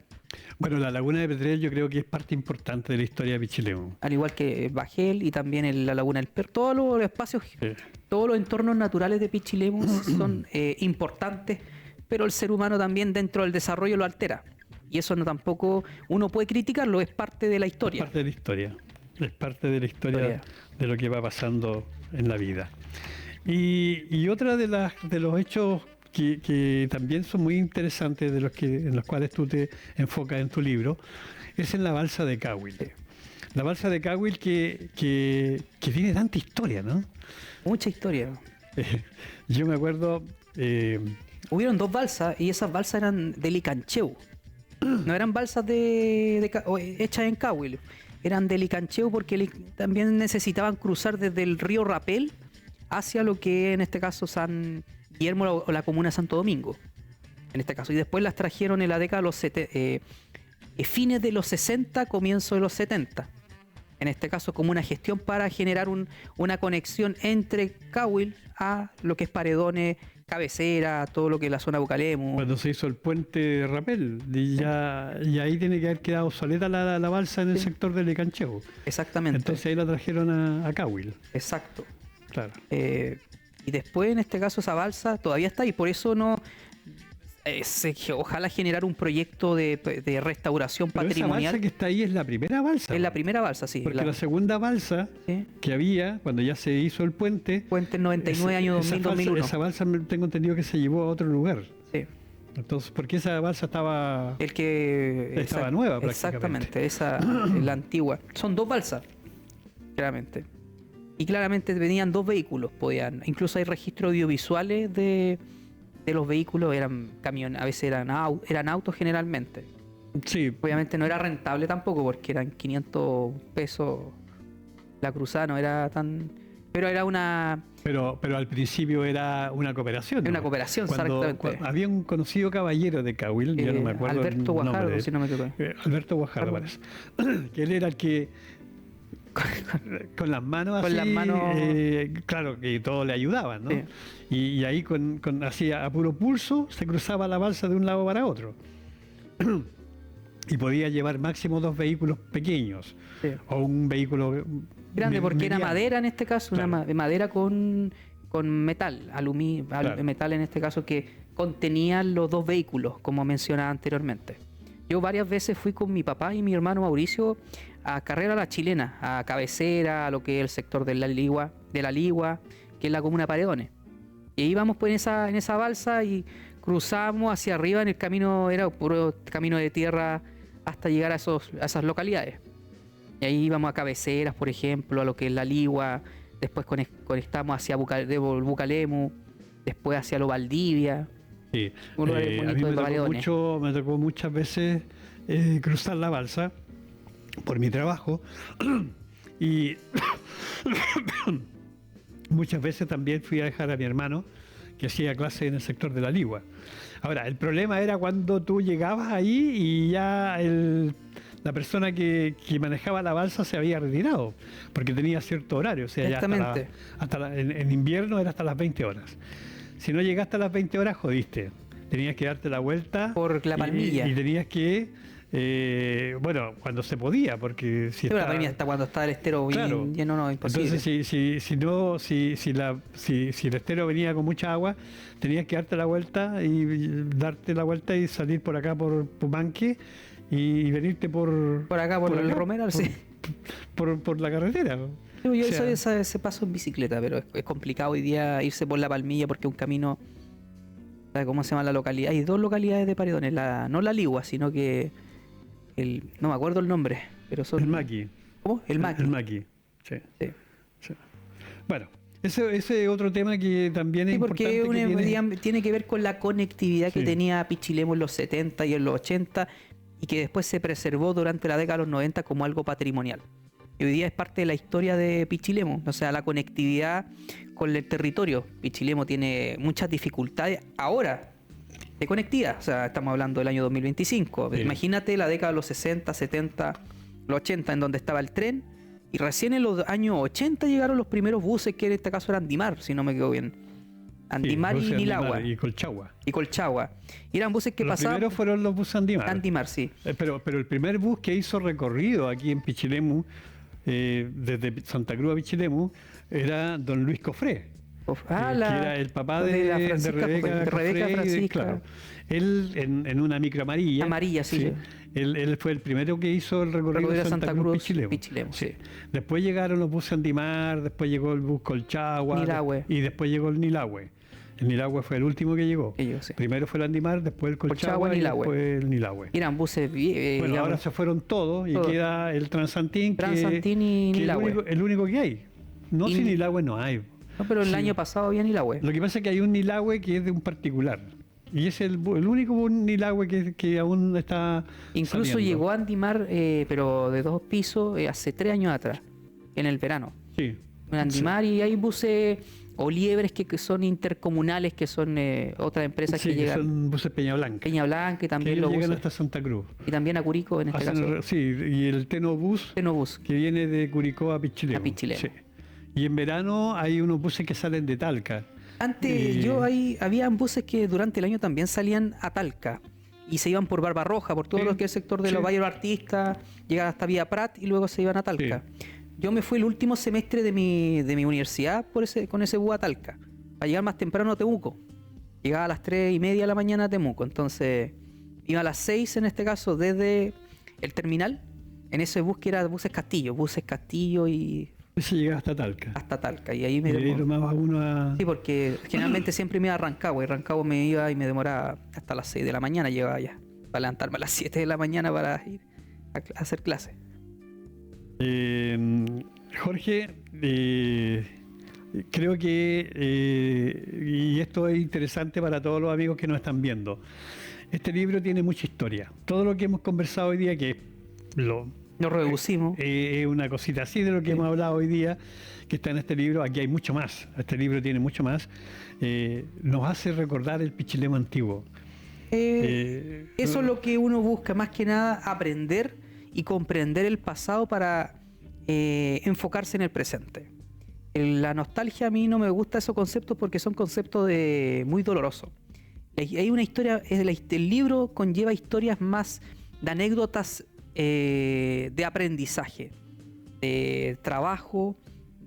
Bueno, la laguna de Petrel yo creo que es parte importante de la historia de Pichilemu. Al igual que Bajel y también la laguna del Perro, todos los espacios, todos los entornos naturales de Pichilemu son importantes, pero el ser humano también dentro del desarrollo lo altera. Y eso tampoco uno puede criticarlo, es parte de la historia. Es parte de la historia. Es parte de la historia de lo que va pasando en la vida. Y otra de los hechos que también son muy interesantes, en los cuales tú te enfocas en tu libro, es en la balsa de Cahuil. La balsa de Cahuil que tiene tanta historia, ¿no? Mucha historia. Yo me acuerdo... Hubieron 2 balsas y esas balsas eran de Licancheu. No eran balsas hechas en Cahuil. Eran de Licancheu porque también necesitaban cruzar desde el río Rapel hacia lo que en este caso San Guillermo o la comuna de Santo Domingo, en este caso. Y después las trajeron en la década de fines de los 60, comienzo de los 70. En este caso como una gestión para generar una conexión entre Cahuil a lo que es Paredones, Cabecera, todo lo que es la zona Bucalemu. Cuando se hizo el puente Rapel, y ahí tiene que haber quedado obsoleta la balsa en el sector de Licancheo. Exactamente. Entonces ahí la trajeron a Cahuil. Exacto. Claro. Y después, en este caso, esa balsa todavía está y por eso no... ojalá generar un proyecto de restauración Pero patrimonial. esa balsa que está ahí es la primera balsa. Es la primera balsa, sí. Porque la segunda balsa ¿sí? que había, cuando ya se hizo el puente... Puente en 99, año 2000, 2001. Esa balsa tengo entendido que se llevó a otro lugar. Sí. Entonces, porque esa balsa estaba... Estaba nueva prácticamente. Exactamente, esa la antigua. Son dos balsas, claramente. Y claramente venían dos vehículos, incluso hay registros audiovisuales de los vehículos, eran camiones, a veces eran autos generalmente. Sí. Obviamente no era rentable tampoco porque eran 500 pesos la cruzada, no era tan... Pero era una... Pero al principio era una cooperación. Era una cooperación, exactamente. Había un conocido caballero de Cahuil, ya no me acuerdo Alberto Guajardo, si no me equivoco. Alberto Guajardo, parece. Que él era el que... con las manos así, claro que todos le ayudaban, ¿no? Sí. Y ahí así a puro pulso se cruzaba la balsa de un lado para otro. Y podía llevar máximo 2 vehículos pequeños, sí, o un vehículo grande, porque mediano. Era madera en este caso, claro, una madera con metal, claro, metal en este caso, que contenía los 2 vehículos, como mencionaba anteriormente. Yo varias veces fui con mi papá y mi hermano Mauricio a Carrera La Chilena, a Cabecera, a lo que es el sector de la Ligua, que es la comuna Paredones. Y íbamos pues en esa balsa y cruzamos hacia arriba en el camino, era puro camino de tierra hasta llegar a esas localidades. Y ahí íbamos a Cabeceras, por ejemplo, a lo que es la Ligua, después conectamos hacia Bucalemu, después hacia lo Valdivia. Sí. A mí me tocó muchas veces cruzar la balsa por mi trabajo y muchas veces también fui a dejar a mi hermano que hacía clase en el sector de la Ligua. Ahora, el problema era cuando tú llegabas ahí y ya la persona que manejaba la balsa se había retirado, porque tenía cierto horario, o sea, ya en invierno era hasta las 20 horas. Si no llegaste a las 20 horas, jodiste. Tenías que darte la vuelta por la palmilla. Y tenías que, cuando se podía, porque si la palmilla hasta cuando está el estero bien, claro, lleno, no, imposible. Entonces, si el estero venía con mucha agua, tenías que darte la vuelta y salir por acá por Pumanque y venirte por acá, por el Romeral, sí. Por la carretera. Yo ese paso en bicicleta, pero es complicado hoy día irse por la Palmilla porque es un camino... ¿Cómo se llama la localidad? Hay 2 localidades de Paredones, no la Ligua, sino que... no me acuerdo el nombre, pero son... El Maqui. ¿Cómo? El Maqui. El Maqui, sí. Bueno, ese es otro tema que también es importante. Porque tiene que ver con la conectividad que tenía Pichilemu en los 70 y en los 80 y que después se preservó durante la década de los 90 como algo patrimonial. Y hoy día es parte de la historia de Pichilemu, o sea, la conectividad con el territorio. Pichilemu tiene muchas dificultades ahora de conectividad, o sea, estamos hablando del año 2025. Sí. Imagínate la década de los 60, 70, los 80, en donde estaba el tren, y recién en los años 80 llegaron los primeros buses, que en este caso eran Andimar, si no me equivoco bien. Andimar y Nilagua. Y Colchagua. Y eran buses que pasaban... Los primeros fueron los buses Andimar. Andimar, sí. Pero el primer bus que hizo recorrido aquí en Pichilemu, desde Santa Cruz a Pichilemu, era don Luis Cofré, que era el papá de Rebeca Francisca. Claro. Él en una micro amarilla. Amarilla, sí. Él fue el primero que hizo el recorrido de Santa Cruz Pichilemu. Sí. Después llegaron los buses Andimar, después llegó el bus Colchagua y después llegó el Nilagüe. El Nilagüe fue el último que llegó. Primero fue el Andimar, después el Colchagua y después el Nilagüe. Eran buses bueno, ahora se fueron todos y queda el Transantín y Nilagüe. El único que hay. No, si Nilagüe no hay. No, pero el año pasado había Nilagüe. Lo que pasa es que hay un Nilagüe que es de un particular. Y es el único Nilagüe que aún está incluso saliendo. Llegó a Andimar, pero de 2 pisos, hace 3 años atrás, en el verano. Sí. En Andimar, y hay buses o liebres que son intercomunales, que son otras empresas que llegan. Son buses Peña Blanca. Y también que los llegan buses, hasta Santa Cruz. Y también a Curicó en este caso. Sí, y el Tenobús, que viene de Curicó a Pichilemu. Sí. Y en verano hay unos buses que salen de Talca. Antes habían buses que durante el año también salían a Talca y se iban por Barbarroja, por todo Sí, lo que es el sector de sí. los Valles de los Artistas, llegaban hasta Vía Prat y luego se iban a Talca. Yo me fui el último semestre de mi universidad con ese bus a Talca, para llegar más temprano a Temuco. Llegaba a las 3:30 de la mañana a Temuco, entonces iba a las 6 en este caso desde el terminal, en ese bus que era buses Castillo y Se llega hasta Talca. hasta Talca. Y ahí Y me de ahí tomabas uno a... Sí, porque generalmente siempre me iba a Rancagua y Rancagua me iba y me demoraba hasta las 6 de la mañana, llegaba allá, para levantarme a las 7 de la mañana para ir a hacer clase. Jorge, creo que, y esto es interesante para todos los amigos que nos están viendo, este libro tiene mucha historia. Todo lo que hemos conversado hoy día, que lo reducimos. es una cosita así de lo que hemos hablado hoy día, que está en este libro, aquí hay mucho más, este libro tiene mucho más, nos hace recordar el Pichilemu antiguo. Eso es lo que uno busca, más que nada aprender y comprender el pasado para enfocarse en el presente. La nostalgia, a mí no me gusta esos conceptos porque son conceptos muy dolorosos. Hay una historia, el libro conlleva historias más de anécdotas de aprendizaje, de trabajo,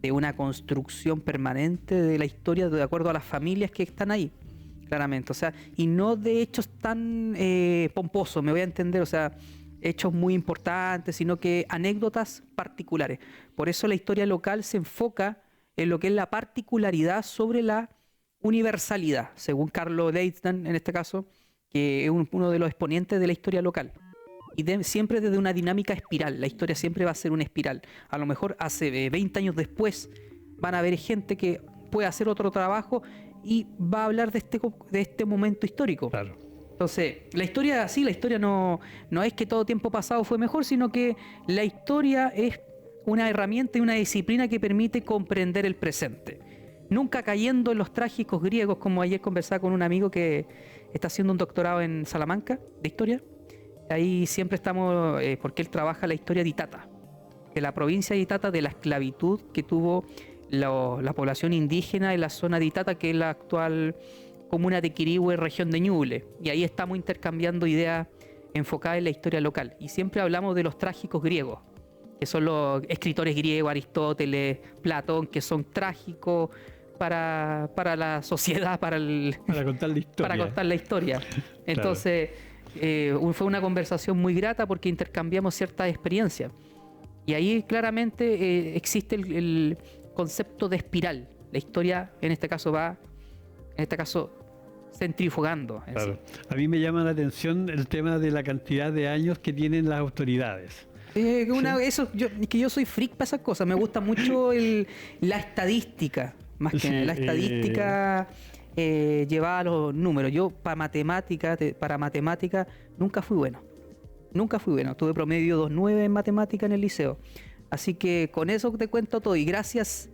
de una construcción permanente de la historia de acuerdo a las familias que están ahí, claramente. O sea, y no de hechos tan pomposos, me voy a entender, o sea, hechos muy importantes, sino que anécdotas particulares. Por eso la historia local se enfoca en lo que es la particularidad sobre la universalidad, según Carlo Leitzman, en este caso, que es uno de los exponentes de la historia local. Y siempre desde una dinámica espiral, la historia siempre va a ser una espiral. A lo mejor hace 20 años después van a haber gente que puede hacer otro trabajo y va a hablar de este momento histórico. Claro. Entonces, la historia no es que todo tiempo pasado fue mejor, sino que la historia es una herramienta y una disciplina que permite comprender el presente. Nunca cayendo en los trágicos griegos, como ayer conversaba con un amigo que está haciendo un doctorado en Salamanca de historia. Ahí siempre estamos, porque él trabaja la historia de Itata, de la provincia de Itata, de la esclavitud que tuvo la población indígena en la zona de Itata, que es la actual comuna de Quirihue, región de Ñuble. Y ahí estamos intercambiando ideas enfocadas en la historia local. Y siempre hablamos de los trágicos griegos, que son los escritores griegos, Aristóteles, Platón, que son trágicos para la sociedad, para contar la historia. Para contar la historia. Entonces, fue una conversación muy grata porque intercambiamos ciertas experiencias. Y ahí claramente existe el concepto de espiral. La historia, en este caso, centrifugando. Claro. A mí me llama la atención el tema de la cantidad de años que tienen las autoridades. Yo soy freak para esas cosas. Me gusta mucho la estadística, más que nada. La estadística llevada a los números. Yo para matemática nunca fui bueno. Tuve promedio 2.9 en matemática en el liceo. Así que con eso te cuento todo. Y gracias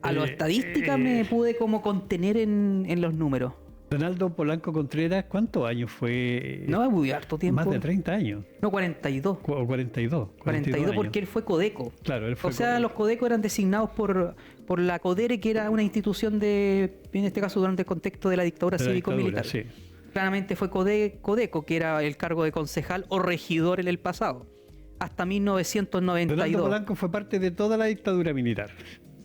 a la estadística me pude como contener en los números. Donaldo Polanco Contreras, ¿cuántos años fue? No, muy harto tiempo. Más de 30 años. No, 42. O 42. 42 porque él fue Codeco. Claro, él fue los Codeco eran designados por la CODERE, que era una institución en este caso durante el contexto de la dictadura cívico-militar. Sí. Claramente fue Codeco, que era el cargo de concejal o regidor en el pasado, hasta 1992. Donaldo Polanco fue parte de toda la dictadura militar.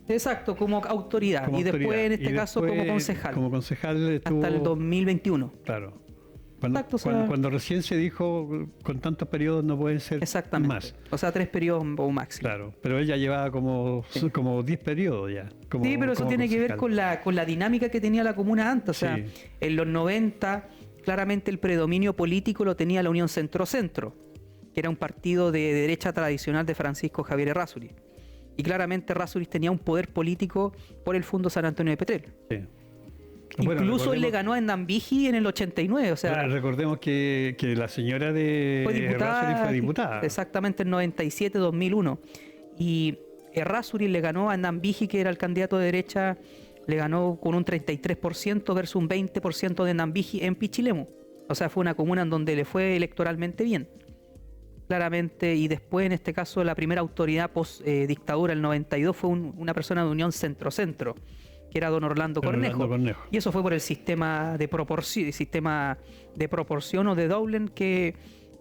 Exacto, como autoridad. Después, en este caso, como concejal. Como concejal estuvo... Hasta el 2021. Claro. Cuando recién se dijo, con tantos periodos no pueden ser más. O sea, 3 periodos o máximo. Claro, pero él ya llevaba como 10 periodos ya. Sí, pero eso tiene que ver con la dinámica que tenía la comuna antes. O sea, en los 90, claramente el predominio político lo tenía la Unión Centro-Centro, que era un partido de derecha tradicional de Francisco Javier Errázuriz. Y claramente Errázuriz tenía un poder político por el Fondo San Antonio de Petrel. Sí. Incluso él le ganó a Endambiji en el 89. O sea, recordemos que la señora de Errázuriz fue diputada. Exactamente, en 97-2001. Y Errázuriz le ganó a Endambiji, que era el candidato de derecha, le ganó con un 33% versus un 20% de Endambiji en Pichilemu. O sea, fue una comuna en donde le fue electoralmente bien. claramente, y después en este caso la primera autoridad post dictadura, el 92, fue una persona de Unión Centro-Centro, que era don Orlando Cornejo. Y eso fue por el sistema de proporción o de Doublen, que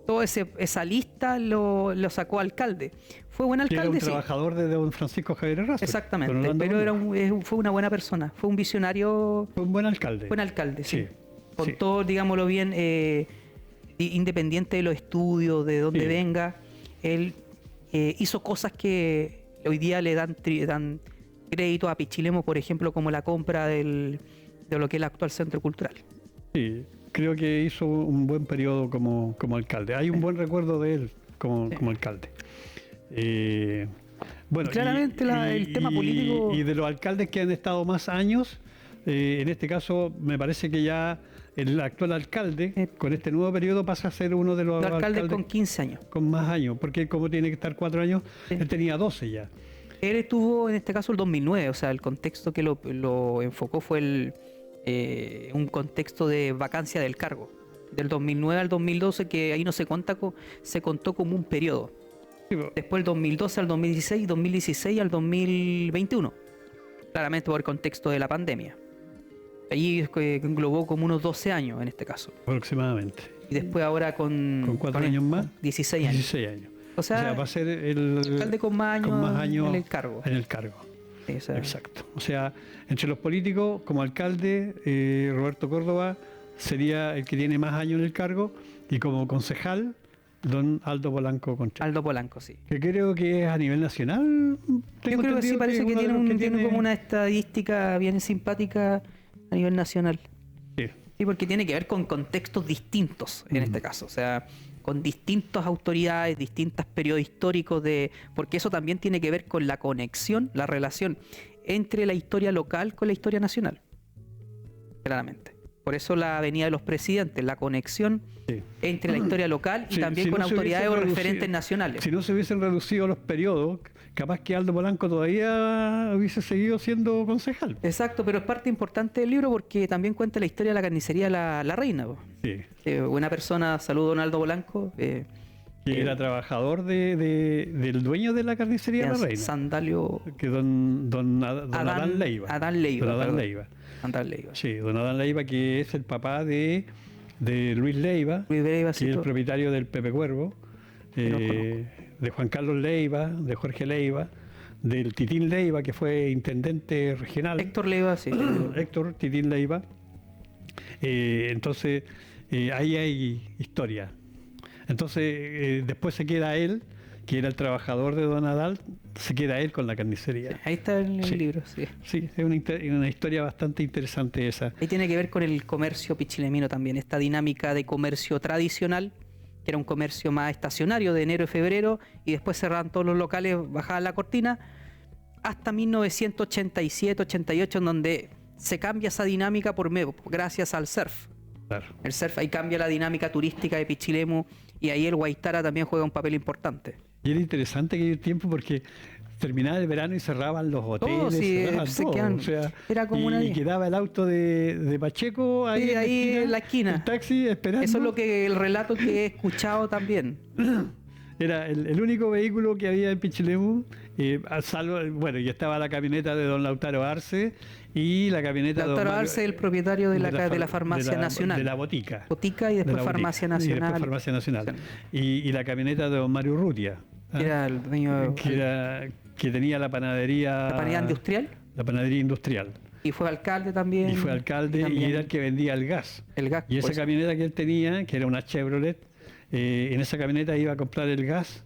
toda esa lista lo sacó alcalde. Fue buen alcalde, era un trabajador de don Francisco Javier Errázuriz. Exactamente, pero fue una buena persona, fue un visionario. Fue un buen alcalde. Buen alcalde, sí. Con todo, digámoslo bien, independiente de los estudios, de dónde venga, él hizo cosas que hoy día le dan crédito a Pichilemu, por ejemplo, como la compra de lo que es el actual centro cultural. Sí, creo que hizo un buen periodo como alcalde. Hay un buen recuerdo de él como alcalde. Bueno, claramente el tema político... Y de los alcaldes que han estado más años, en este caso me parece que ya el actual alcalde, con este nuevo periodo, pasa a ser uno de los alcaldes con 15 años. Con más años, porque como tiene que estar 4 años, él tenía 12 ya. Él estuvo en este caso el 2009, o sea, el contexto que lo enfocó fue un contexto de vacancia del cargo. Del 2009 al 2012, que ahí no se contó como un periodo. Después del 2012 al 2016, 2016 al 2021. Claramente por el contexto de la pandemia. Allí englobó como unos 12 años en este caso. Aproximadamente. Y después ahora con 4 años más. 16 años. 16 años. O sea, va a ser el alcalde con más años en el cargo. En el cargo. Sí, o sea, exacto. O sea, entre los políticos, como alcalde, Roberto Córdoba sería el que tiene más años en el cargo, y como concejal, don Aldo Polanco Contreras. Aldo Polanco, sí. Que creo que es a nivel nacional. Yo creo que sí, parece que tiene como una estadística bien simpática a nivel nacional. Sí, porque tiene que ver con contextos distintos en este caso. O sea, con distintas autoridades, distintos periodos históricos, porque eso también tiene que ver con la conexión, la relación entre la historia local con la historia nacional. Claramente. Por eso la Avenida de los Presidentes, la conexión entre la historia local y también con autoridades o referentes nacionales. Si no se hubiesen reducido los periodos, capaz que Aldo Polanco todavía hubiese seguido siendo concejal. Exacto, pero es parte importante del libro porque también cuenta la historia de la carnicería La Reina. Buena persona, saludo a don Aldo Polanco. Que era trabajador del dueño de la carnicería La Reina. Sandalio. Que don Adán Leiva. Adán Leiva. Don Adán Leiva. Sí, don Adán Leiva, que es el papá de Luis Leiva, que es el propietario del Pepe Cuervo, de Juan Carlos Leiva, de Jorge Leiva, del Titín Leiva, que fue intendente regional. Héctor Leiva, sí. Héctor Titín Leiva. Entonces, ahí hay historia. Entonces, después se queda él, que era el trabajador de don Adán, se queda él con la carnicería. Ahí está en el libro, sí. Sí, es una historia bastante interesante esa. Ahí tiene que ver con el comercio pichilemino también, esta dinámica de comercio tradicional, que era un comercio más estacionario de enero y febrero, y después cerraban todos los locales, bajaban la cortina, hasta 1987-88, en donde se cambia esa dinámica gracias al surf. Claro. El surf ahí cambia la dinámica turística de Pichilemu, y ahí el Guaitara también juega un papel importante. Y era interesante aquel tiempo porque terminaba el verano y cerraban los hoteles, era como y quedaba el auto de Pacheco ahí, en la esquina, el taxi esperando. Eso es el relato que he escuchado también. Era el único vehículo que había en Pichilemu, y estaba la camioneta de don Lautaro Arce y la camioneta de Lautaro Arce, el propietario de la Farmacia Nacional. De la Botica. Botica y después Farmacia Nacional. Y después Farmacia Nacional. Y la camioneta de don Mario Urrutia. Era el dueño que tenía la panadería... ¿La panadería industrial? La panadería industrial. Y fue alcalde también. Y fue alcalde y era el que vendía el gas. El gas. Y esa camioneta que él tenía, que era una Chevrolet, en esa camioneta iba a comprar el gas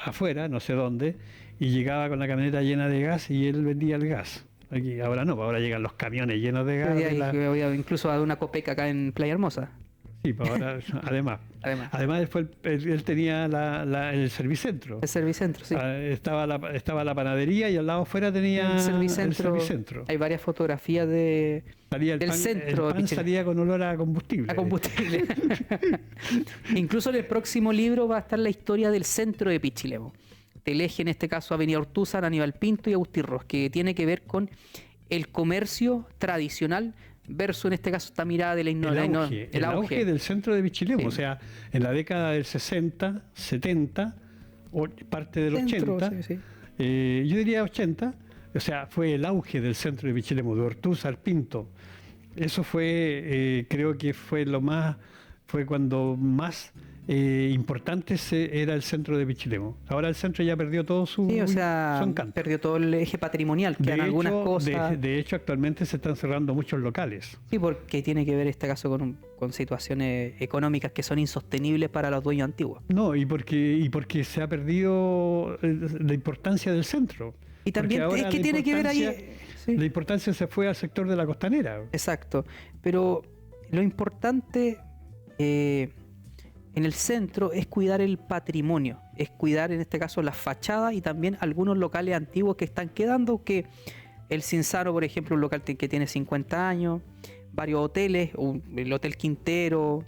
afuera, no sé dónde, y llegaba con la camioneta llena de gas y él vendía el gas. Aquí, ahora no, ahora llegan los camiones llenos de gas. Incluso a una Copeca acá en Playa Hermosa. Sí, ahora, además él tenía el servicentro. El servicentro, sí. Estaba la panadería y al lado afuera tenía el servicentro. Hay varias fotografías del centro. El pan salía con olor a combustible. Incluso en el próximo libro va a estar la historia del centro de Pichilemu. Del eje, en este caso, Avenida Ortúzar, Aníbal Pinto y Agustín Ros, que tiene que ver con el comercio tradicional versus en este caso esta mirada de el auge del centro de Pichilemu. Sí. O sea, en la década del 60, 70, o parte del Centro, 80, sí. yo diría 80, o sea, fue el auge del centro de Pichilemu, de Ortúzar, Pinto. Eso fue, creo que fue cuando más importante era el centro de Pichilemu. Ahora el centro ya perdió todo su encanto. Perdió todo el eje patrimonial, que en algunas cosas. De hecho, actualmente se están cerrando muchos locales. Sí, porque tiene que ver este caso con situaciones económicas que son insostenibles para los dueños antiguos. No, y porque se ha perdido la importancia del centro. Y también es que tiene que ver ahí. Sí. La importancia se fue al sector de la costanera. Exacto. Pero lo importante en el centro es cuidar el patrimonio, es cuidar en este caso las fachadas y también algunos locales antiguos que están quedando, que el Cinzano, por ejemplo, un local que tiene 50 años, varios hoteles, el Hotel Quintero.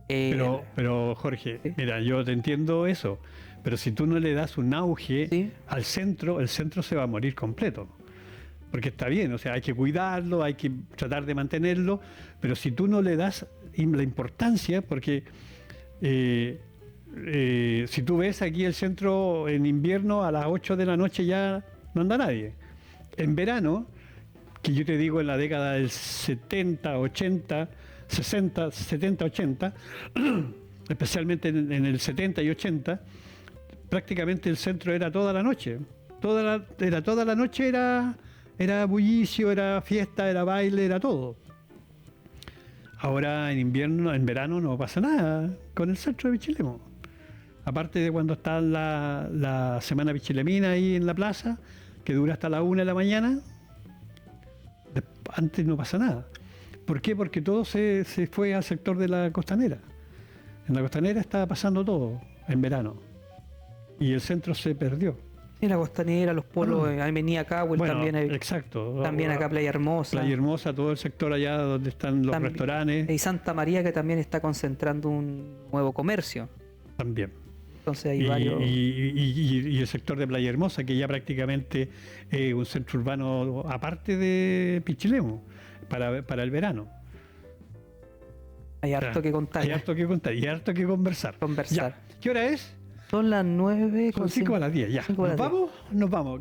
Pero Jorge, ¿sí? Mira, yo te entiendo eso, pero si tú no le das un auge ¿sí? al centro, el centro se va a morir completo. Porque está bien, o sea, hay que cuidarlo, hay que tratar de mantenerlo, pero si tú no le das la importancia, porque si tú ves aquí el centro en invierno a las 8 de la noche ya no anda nadie. En verano, que yo te digo en la década del 70, 80, 60, 70, 80, especialmente en el 70 y 80, prácticamente el centro era toda la noche. Toda la noche era bullicio, era fiesta, era baile, era todo. Ahora en verano no pasa nada con el centro de Pichilemu. Aparte de cuando está la semana pichilemina ahí en la plaza, que dura hasta la 1 de la mañana, antes no pasa nada. ¿Por qué? Porque todo se fue al sector de la costanera. En la costanera estaba pasando todo en verano. Y el centro se perdió. En la costanera, los polos, Avenida Cahuel, Bueno, también hay. exacto. También acá Playa Hermosa. Playa Hermosa, todo el sector allá donde están los restaurantes. Y Santa María, que también está concentrando un nuevo comercio. También. Entonces hay varios. Y el sector de Playa Hermosa, que ya prácticamente es un centro urbano aparte de Pichilemu, para el verano. Hay harto que contar. Hay harto que contar y harto que conversar. Ya. ¿Qué hora es? Son las 9. Son 5 a las 10, ya. ¿Nos vamos? Nos vamos.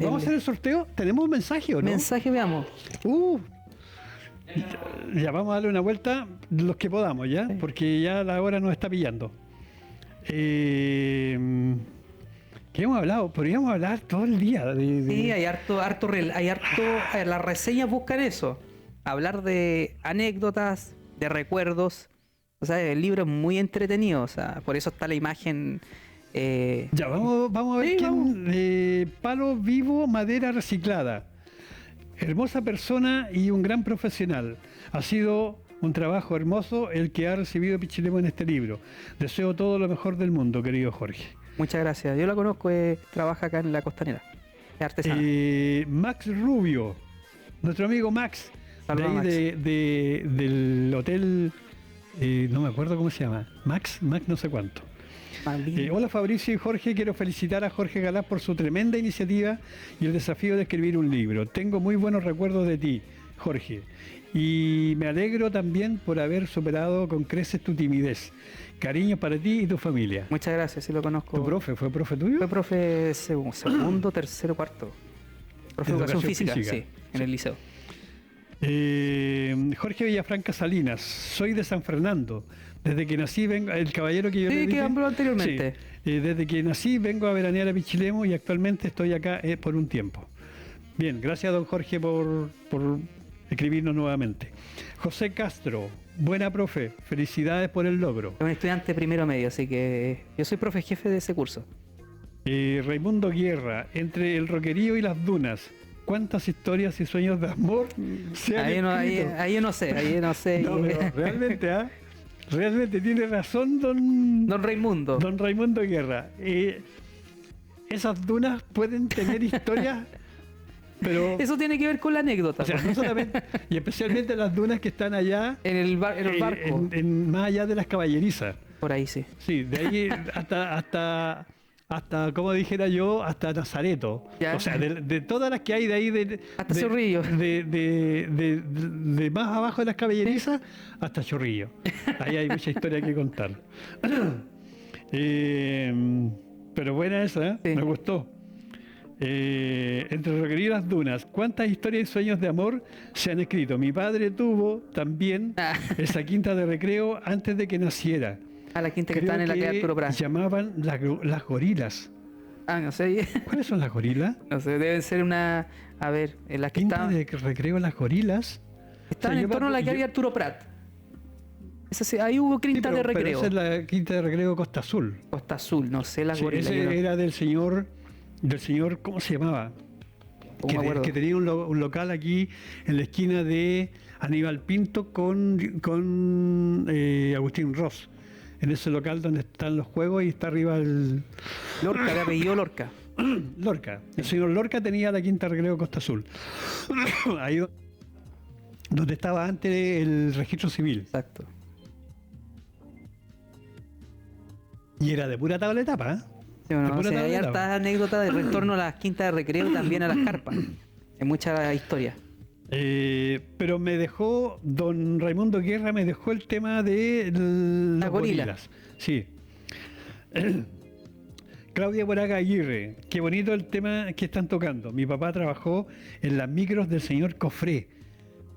¿Vamos a hacer el sorteo? ¿Tenemos un mensaje o no? Mensaje, veamos. Ya, vamos a darle una vuelta los que podamos, ¿ya? Porque ya la hora nos está pillando. ¿Qué hemos hablado? Podríamos hablar todo el día. Sí, hay harto. Las reseñas buscan eso. Hablar de anécdotas, de recuerdos. O sea, el libro es muy entretenido, o sea, por eso está la imagen. Ya, vamos a ver quién. Palo vivo, madera reciclada. Hermosa persona y un gran profesional. Ha sido un trabajo hermoso el que ha recibido Pichilemu en este libro. Deseo todo lo mejor del mundo, querido Jorge. Muchas gracias. Yo la conozco, trabaja acá en la costanera. Es artesana. Max Rubio, nuestro amigo Max, Saludos, de ahí del hotel. No me acuerdo cómo se llama. Max no sé cuánto. Hola Fabricio y Jorge, quiero felicitar a Jorge Galás por su tremenda iniciativa y el desafío de escribir un libro. Tengo muy buenos recuerdos de ti, Jorge, y me alegro también por haber superado con creces tu timidez. Cariños para ti y tu familia. Muchas gracias, sí lo conozco. ¿Tu profe? ¿Fue profe tuyo? Fue profe segundo, tercero, cuarto. Profe de educación física, sí, en el liceo. Jorge Villafranca Salinas, soy de San Fernando. Desde que nací vengo, el caballero que yo le dije, que habló anteriormente. Sí, desde que nací vengo a veranear a Pichilemu y actualmente estoy acá por un tiempo. Bien, gracias don Jorge por escribirnos nuevamente. José Castro, buena profe, felicidades por el logro. Es un estudiante primero medio, así que yo soy profe jefe de ese curso. Raimundo Guerra, entre el roquerío y las dunas, ¿cuántas historias y sueños de amor se han escrito? Ahí yo no sé. No, pero realmente tiene razón don Raimundo. Don Raimundo Guerra. Esas dunas pueden tener historias, pero... Eso tiene que ver con la anécdota. O sea, no solamente, y especialmente las dunas que están allá... En el barco. Más allá de las caballerizas. Por ahí sí. Sí, de ahí hasta hasta, como dijera yo, hasta Nazareto. Ya. O sea, de todas las que hay de ahí, Hasta Chorrillo. de más abajo de las caballerizas hasta Chorrillo. Ahí hay mucha historia que contar. Pero buena esa, ¿eh? Sí. Me gustó. Entre Roquería y las Dunas, ¿cuántas historias y sueños de amor se han escrito? Mi padre tuvo también esa quinta de recreo antes de que naciera. A la quinta que Creo están en la que Arturo Prat. llamaban las gorilas. No sé. ¿Cuáles son las gorilas? No sé, deben ser una. A ver, en las que Quinta estaban. de recreo, las gorilas. Estaban O sea, en torno a la que yo- había Arturo Prat. Esa sí, ahí hubo Sí, quinta de pero recreo. esa es la quinta de recreo Costa Azul. Costa Azul, no sé, las Sí, gorilas. yo no- ese era del señor, ¿cómo se llamaba? ¿Cómo me acuerdo? Que tenía un local aquí en la esquina de Aníbal Pinto con Agustín Ross. En ese local donde están los juegos y está arriba el Lorca, de apellido Lorca. Lorca. El señor Lorca tenía la quinta de recreo Costa Azul. Ahí donde estaba antes el registro civil. Exacto. Y era de pura tabla de tapa, ¿eh? Sí, bueno, De no pura sé, tabla hay de tapa. hartas anécdotas de retorno a las quintas de recreo y también a las carpas. Hay mucha historia. Pero me dejó, don Raimundo Guerra me dejó el tema de las gorila. gorilas. Sí. Claudia Moraga Aguirre, qué bonito el tema que están tocando. Mi papá trabajó en las micros del señor Cofré.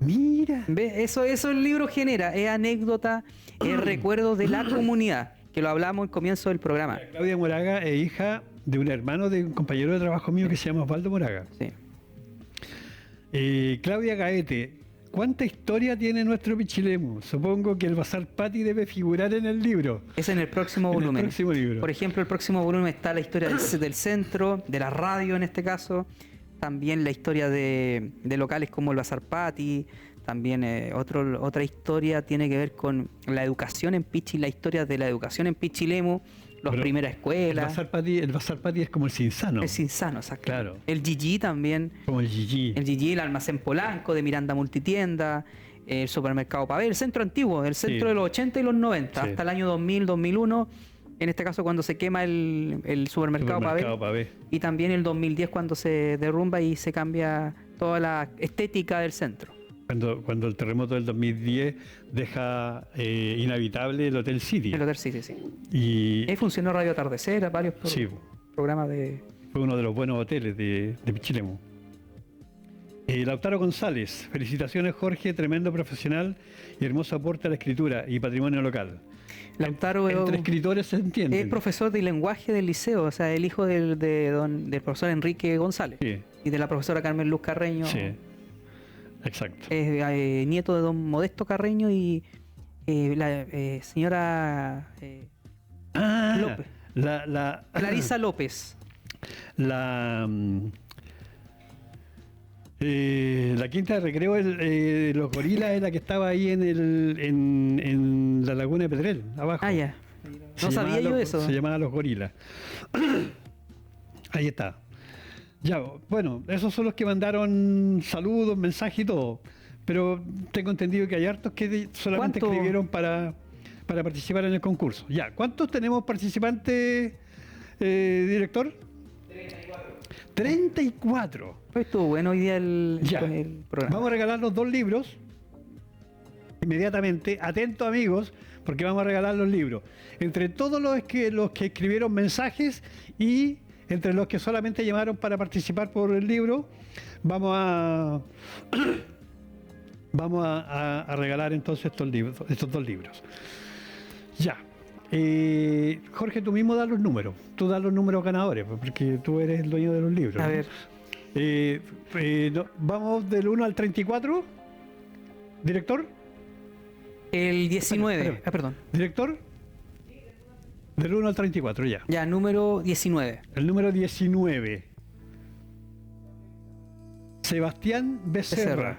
Mira. ¿Ves? Eso el libro genera, es anécdota, es recuerdo de la comunidad, que lo hablamos al comienzo del programa. Claudia Moraga es hija de un hermano de un compañero de trabajo mío que se llama Osvaldo Moraga. Sí. Claudia Gaete, ¿cuánta historia tiene nuestro Pichilemu? Supongo que el Bazar Pati debe figurar en el libro. Es en el próximo En el volumen. próximo libro. Por ejemplo, el próximo volumen está la historia del centro, de la radio en este caso, también la historia de locales como el Bazar Pati, también otra historia tiene que ver con la educación en Pichi, la historia de la educación en Pichilemu, las Pero primeras El escuelas, Bazar Pati es como el Cinsano, el Cinsano, exacto. Claro. El Gigi también, como el Gigi. el Gigi, el almacén Polanco de Miranda Multitienda, el supermercado Pavé, el centro antiguo, el centro Sí. de los 80 y los 90, Sí. hasta el año 2000, 2001, en este caso cuando se quema el supermercado Pavé, Pavé. y también el 2010 cuando se derrumba y se cambia toda la estética del centro. Cuando el terremoto del 2010 deja inhabitable el Hotel City. El Hotel City, sí. Y Ahí funcionó Radio Atardecer, varios sí, programas de... fue uno de los buenos hoteles de Pichilemu. Lautaro González, felicitaciones Jorge, tremendo profesional y hermoso aporte a la escritura y patrimonio local. Lautaro Entre escritores se entiende. es profesor de lenguaje del liceo, o sea, el hijo del profesor Enrique González Sí, y de la profesora Carmen Luz Carreño. sí, exacto. Es nieto de don Modesto Carreño y la señora López. Clarisa López. La quinta de recreo, los gorilas es la que estaba ahí en la laguna de Pedrel, abajo. Ah, ya. Se No sabía llamaba yo eso. Se llamaba Los Gorilas. Ahí está. Ya, bueno, esos son los que mandaron saludos, mensajes y todo. Pero tengo entendido que hay hartos que solamente ¿Cuánto? escribieron para participar en el concurso. Ya, ¿cuántos tenemos participantes, director? 34. Hoy estuvo bueno hoy día Ya. el programa. Vamos a regalar los 2 libros inmediatamente. Atentos, amigos, porque vamos a regalar los libros. Entre todos los que escribieron mensajes y entre los que solamente llamaron para participar por el libro, vamos a regalar entonces estos 2 libros. Ya. Jorge, tú mismo das los números. Tú das los números ganadores, porque tú eres el dueño de los libros. A ¿no? ver, Vamos del 1 al 34. ¿Director? el 19. Espera. Ah, perdón. ¿Director? Del 1 al 34, ya. Ya, número 19. El número 19. Sebastián Becerra.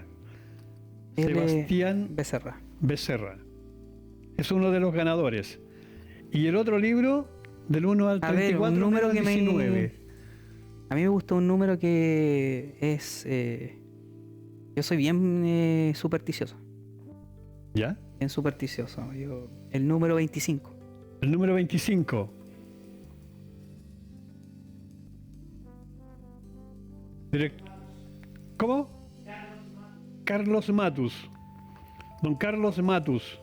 Sebastián Becerra. Becerra. Es uno de los ganadores. Y el otro libro, del 1 al A ver, 34, un número que 19. A mí me gusta un número que es... yo soy bien supersticioso. ¿Ya? Bien supersticioso. El número 25. El número 25. ¿Cómo? Carlos Matus. Don Carlos Matus.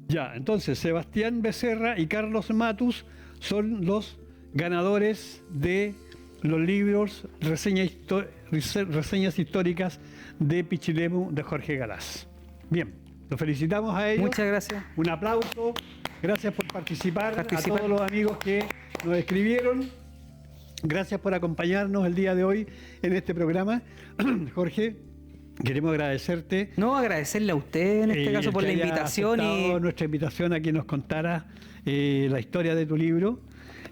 Ya, entonces Sebastián Becerra y Carlos Matus son los ganadores de los libros reseñas históricas de Pichilemu de Jorge Galaz. Bien, los felicitamos a ellos. Muchas gracias. Un aplauso. Gracias por participar. A todos los amigos que nos escribieron. Gracias por acompañarnos el día de hoy en este programa. Jorge, queremos agradecerte. No, agradecerle a usted en este caso por la invitación y nuestra invitación a que nos contara la historia de tu libro.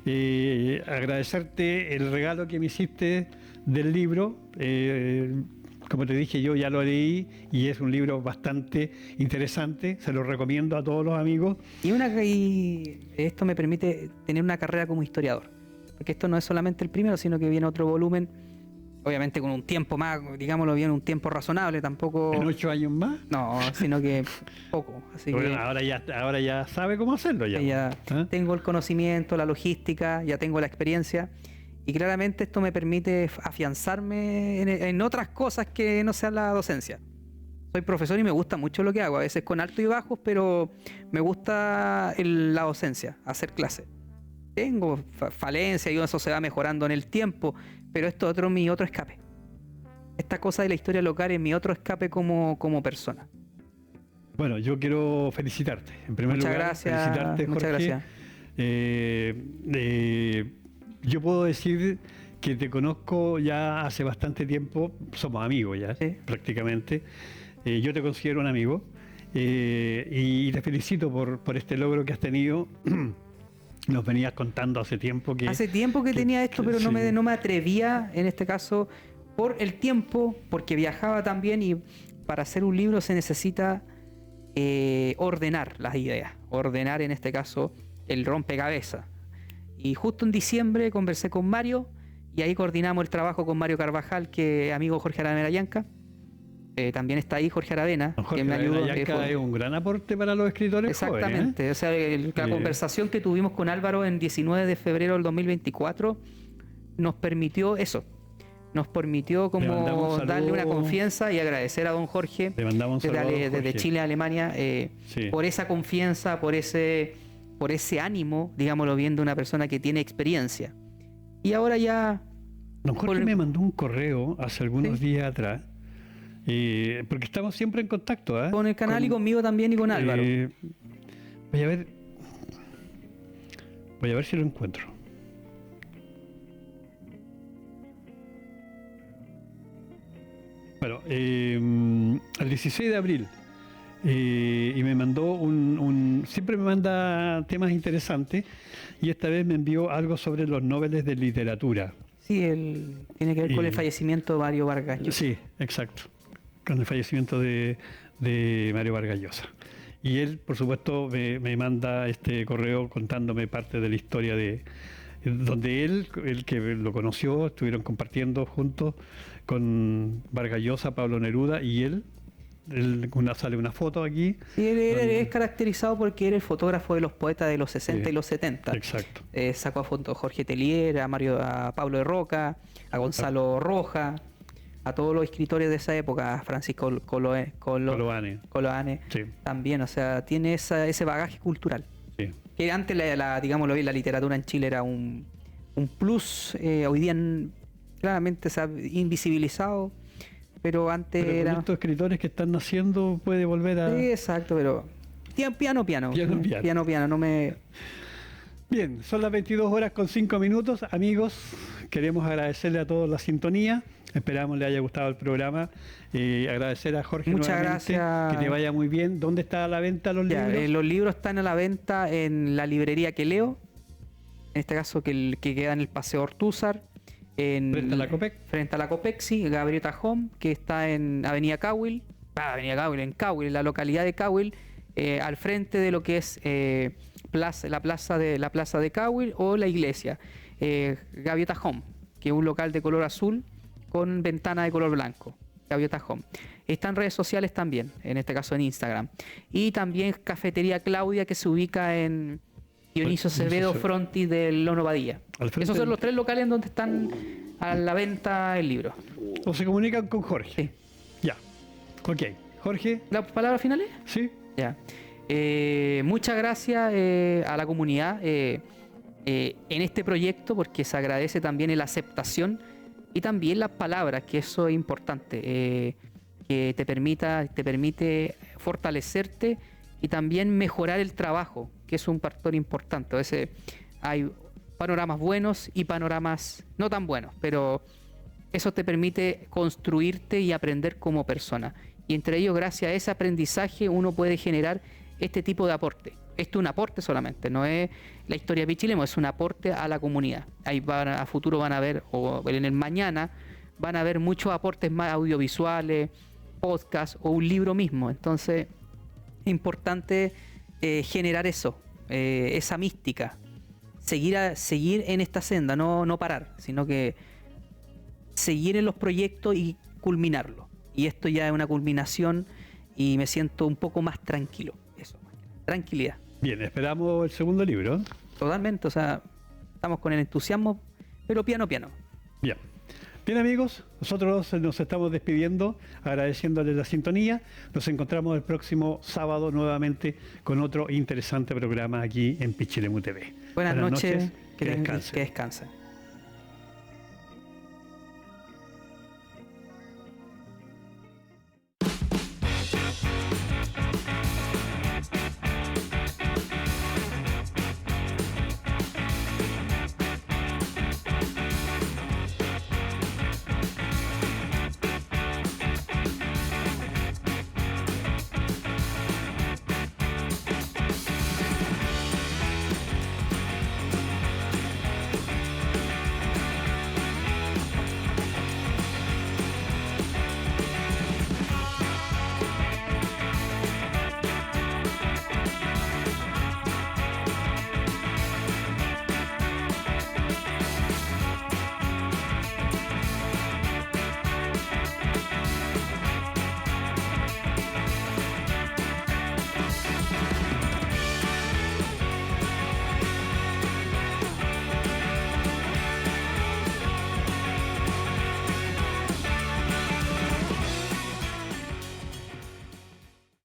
Agradecerte el regalo que me hiciste del libro. Como te dije, yo ya lo leí y es un libro bastante interesante. Se lo recomiendo a todos los amigos. Y esto me permite tener una carrera como historiador. Porque esto no es solamente el primero, sino que viene otro volumen, obviamente con un tiempo más, digámoslo bien, un tiempo razonable, tampoco... ¿En 8 años más? No, sino que poco. Así bueno, que ahora ya sabe cómo hacerlo. Ya tengo el conocimiento, la logística, ya tengo la experiencia. Y claramente esto me permite afianzarme en otras cosas que no sean la docencia. Soy profesor y me gusta mucho lo que hago, a veces con altos y bajos, pero me gusta la docencia, hacer clases. Tengo falencia y eso se va mejorando en el tiempo, pero esto es mi otro escape. Esta cosa de la historia local es mi otro escape como persona. Bueno, yo quiero felicitarte. En primer lugar, gracias, felicitarte, Jorge. muchas gracias. Yo puedo decir que te conozco ya hace bastante tiempo, somos amigos ya, sí, prácticamente. Yo te considero un amigo y te felicito por este logro que has tenido. Nos venías contando hace tiempo que... Hace tiempo que tenía esto, pero sí, no me atrevía, en este caso, por el tiempo, porque viajaba también y para hacer un libro se necesita ordenar las ideas, ordenar en este caso el rompecabezas. Y justo en diciembre conversé con Mario y ahí coordinamos el trabajo con Mario Carvajal, que es amigo Jorge Aravena Llanca. También está ahí Jorge Aravena, Jorge que me ayudó. Llanca es un gran aporte para los escritores exactamente, jóvenes, o sea, la conversación que tuvimos con Álvaro en 19 de febrero del 2024 nos permitió eso. Nos permitió como darle una confianza y agradecer a don Jorge desde Chile a Alemania sí, por esa confianza, por ese ánimo, digámoslo bien, de una persona que tiene experiencia. Y ahora ya... Don Jorge me mandó un correo hace algunos días atrás, porque estamos siempre en contacto. Con el canal y conmigo también y con Álvaro. Voy a ver si lo encuentro. Bueno, el 16 de abril y me mandó siempre me manda temas interesantes y esta vez me envió algo sobre los Nobeles de literatura. Sí, tiene que ver con el fallecimiento de Mario Vargas Llosa. Sí, exacto, con el fallecimiento de Mario Vargas Llosa. Y él, por supuesto, me manda este correo contándome parte de la historia donde él, el que lo conoció, estuvieron compartiendo juntos con Vargas Llosa, Pablo Neruda y él sale una foto aquí. Sí, él es caracterizado porque era el fotógrafo de los poetas de los 60 y los 70. Exacto. Sacó a fotos a Jorge Telier, a Pablo de Roca, a Gonzalo Roja, a todos los escritores de esa época, a Francisco Coloane. Sí. También, o sea, tiene ese bagaje cultural. Sí. Que antes, digámoslo bien, la literatura en Chile era un plus, hoy día claramente se ha invisibilizado, pero antes pero era... estos escritores que están naciendo puede volver a... Sí, exacto, pero... Piano, no me... Bien, son las 22 horas con 5 minutos. Amigos, queremos agradecerle a todos la sintonía. Esperamos le haya gustado el programa. Agradecer a Jorge muchas nuevamente. Gracias. Que te vaya muy bien. ¿Dónde está a la venta los libros? Los libros están a la venta en la librería que leo. En este caso que queda en el Paseo Ortúzar. ¿Frente a la Copec? Frente a la Copec, sí. Gabriela Home, que está en Avenida Cahuil. En Cahuil, en la localidad de Cahuil. Al frente de lo que es la plaza de Cahuil o la iglesia. Gaviota Home, que es un local de color azul con ventana de color blanco. Gaviota Home. Está en redes sociales también, en este caso en Instagram. Y también Cafetería Claudia, que se ubica en Dionisio Acevedo, Frontis del Lono Badía. Esos son los 3 locales en donde están a la venta el libro. ¿O se comunican con Jorge? Sí. Ya. Ok. Jorge. ¿Las palabras finales? Sí. Ya. Muchas gracias a la comunidad en este proyecto, porque se agradece también la aceptación y también las palabras, que eso es importante, que te permite fortalecerte y también mejorar el trabajo, que es un factor importante. A veces hay panoramas buenos y panoramas no tan buenos, pero eso te permite construirte y aprender como persona. Y entre ellos, gracias a ese aprendizaje, uno puede generar este tipo de aporte. Esto es un aporte solamente, no es la historia de Pichilemu, es un aporte a la comunidad. Ahí a futuro van a ver, o en el mañana, van a ver muchos aportes más audiovisuales, podcast o un libro mismo. Entonces, es importante generar eso, esa mística, seguir en esta senda, no parar, sino que seguir en los proyectos y culminarlo. Y esto ya es una culminación y me siento un poco más tranquilo. Eso, tranquilidad. Bien, esperamos el segundo libro. Totalmente, o sea, estamos con el entusiasmo, pero piano. Bien. Bien, amigos, nosotros nos estamos despidiendo, agradeciéndoles la sintonía. Nos encontramos el próximo sábado nuevamente con otro interesante programa aquí en Pichilemu TV. Buenas noches, que descansen. Que descansen.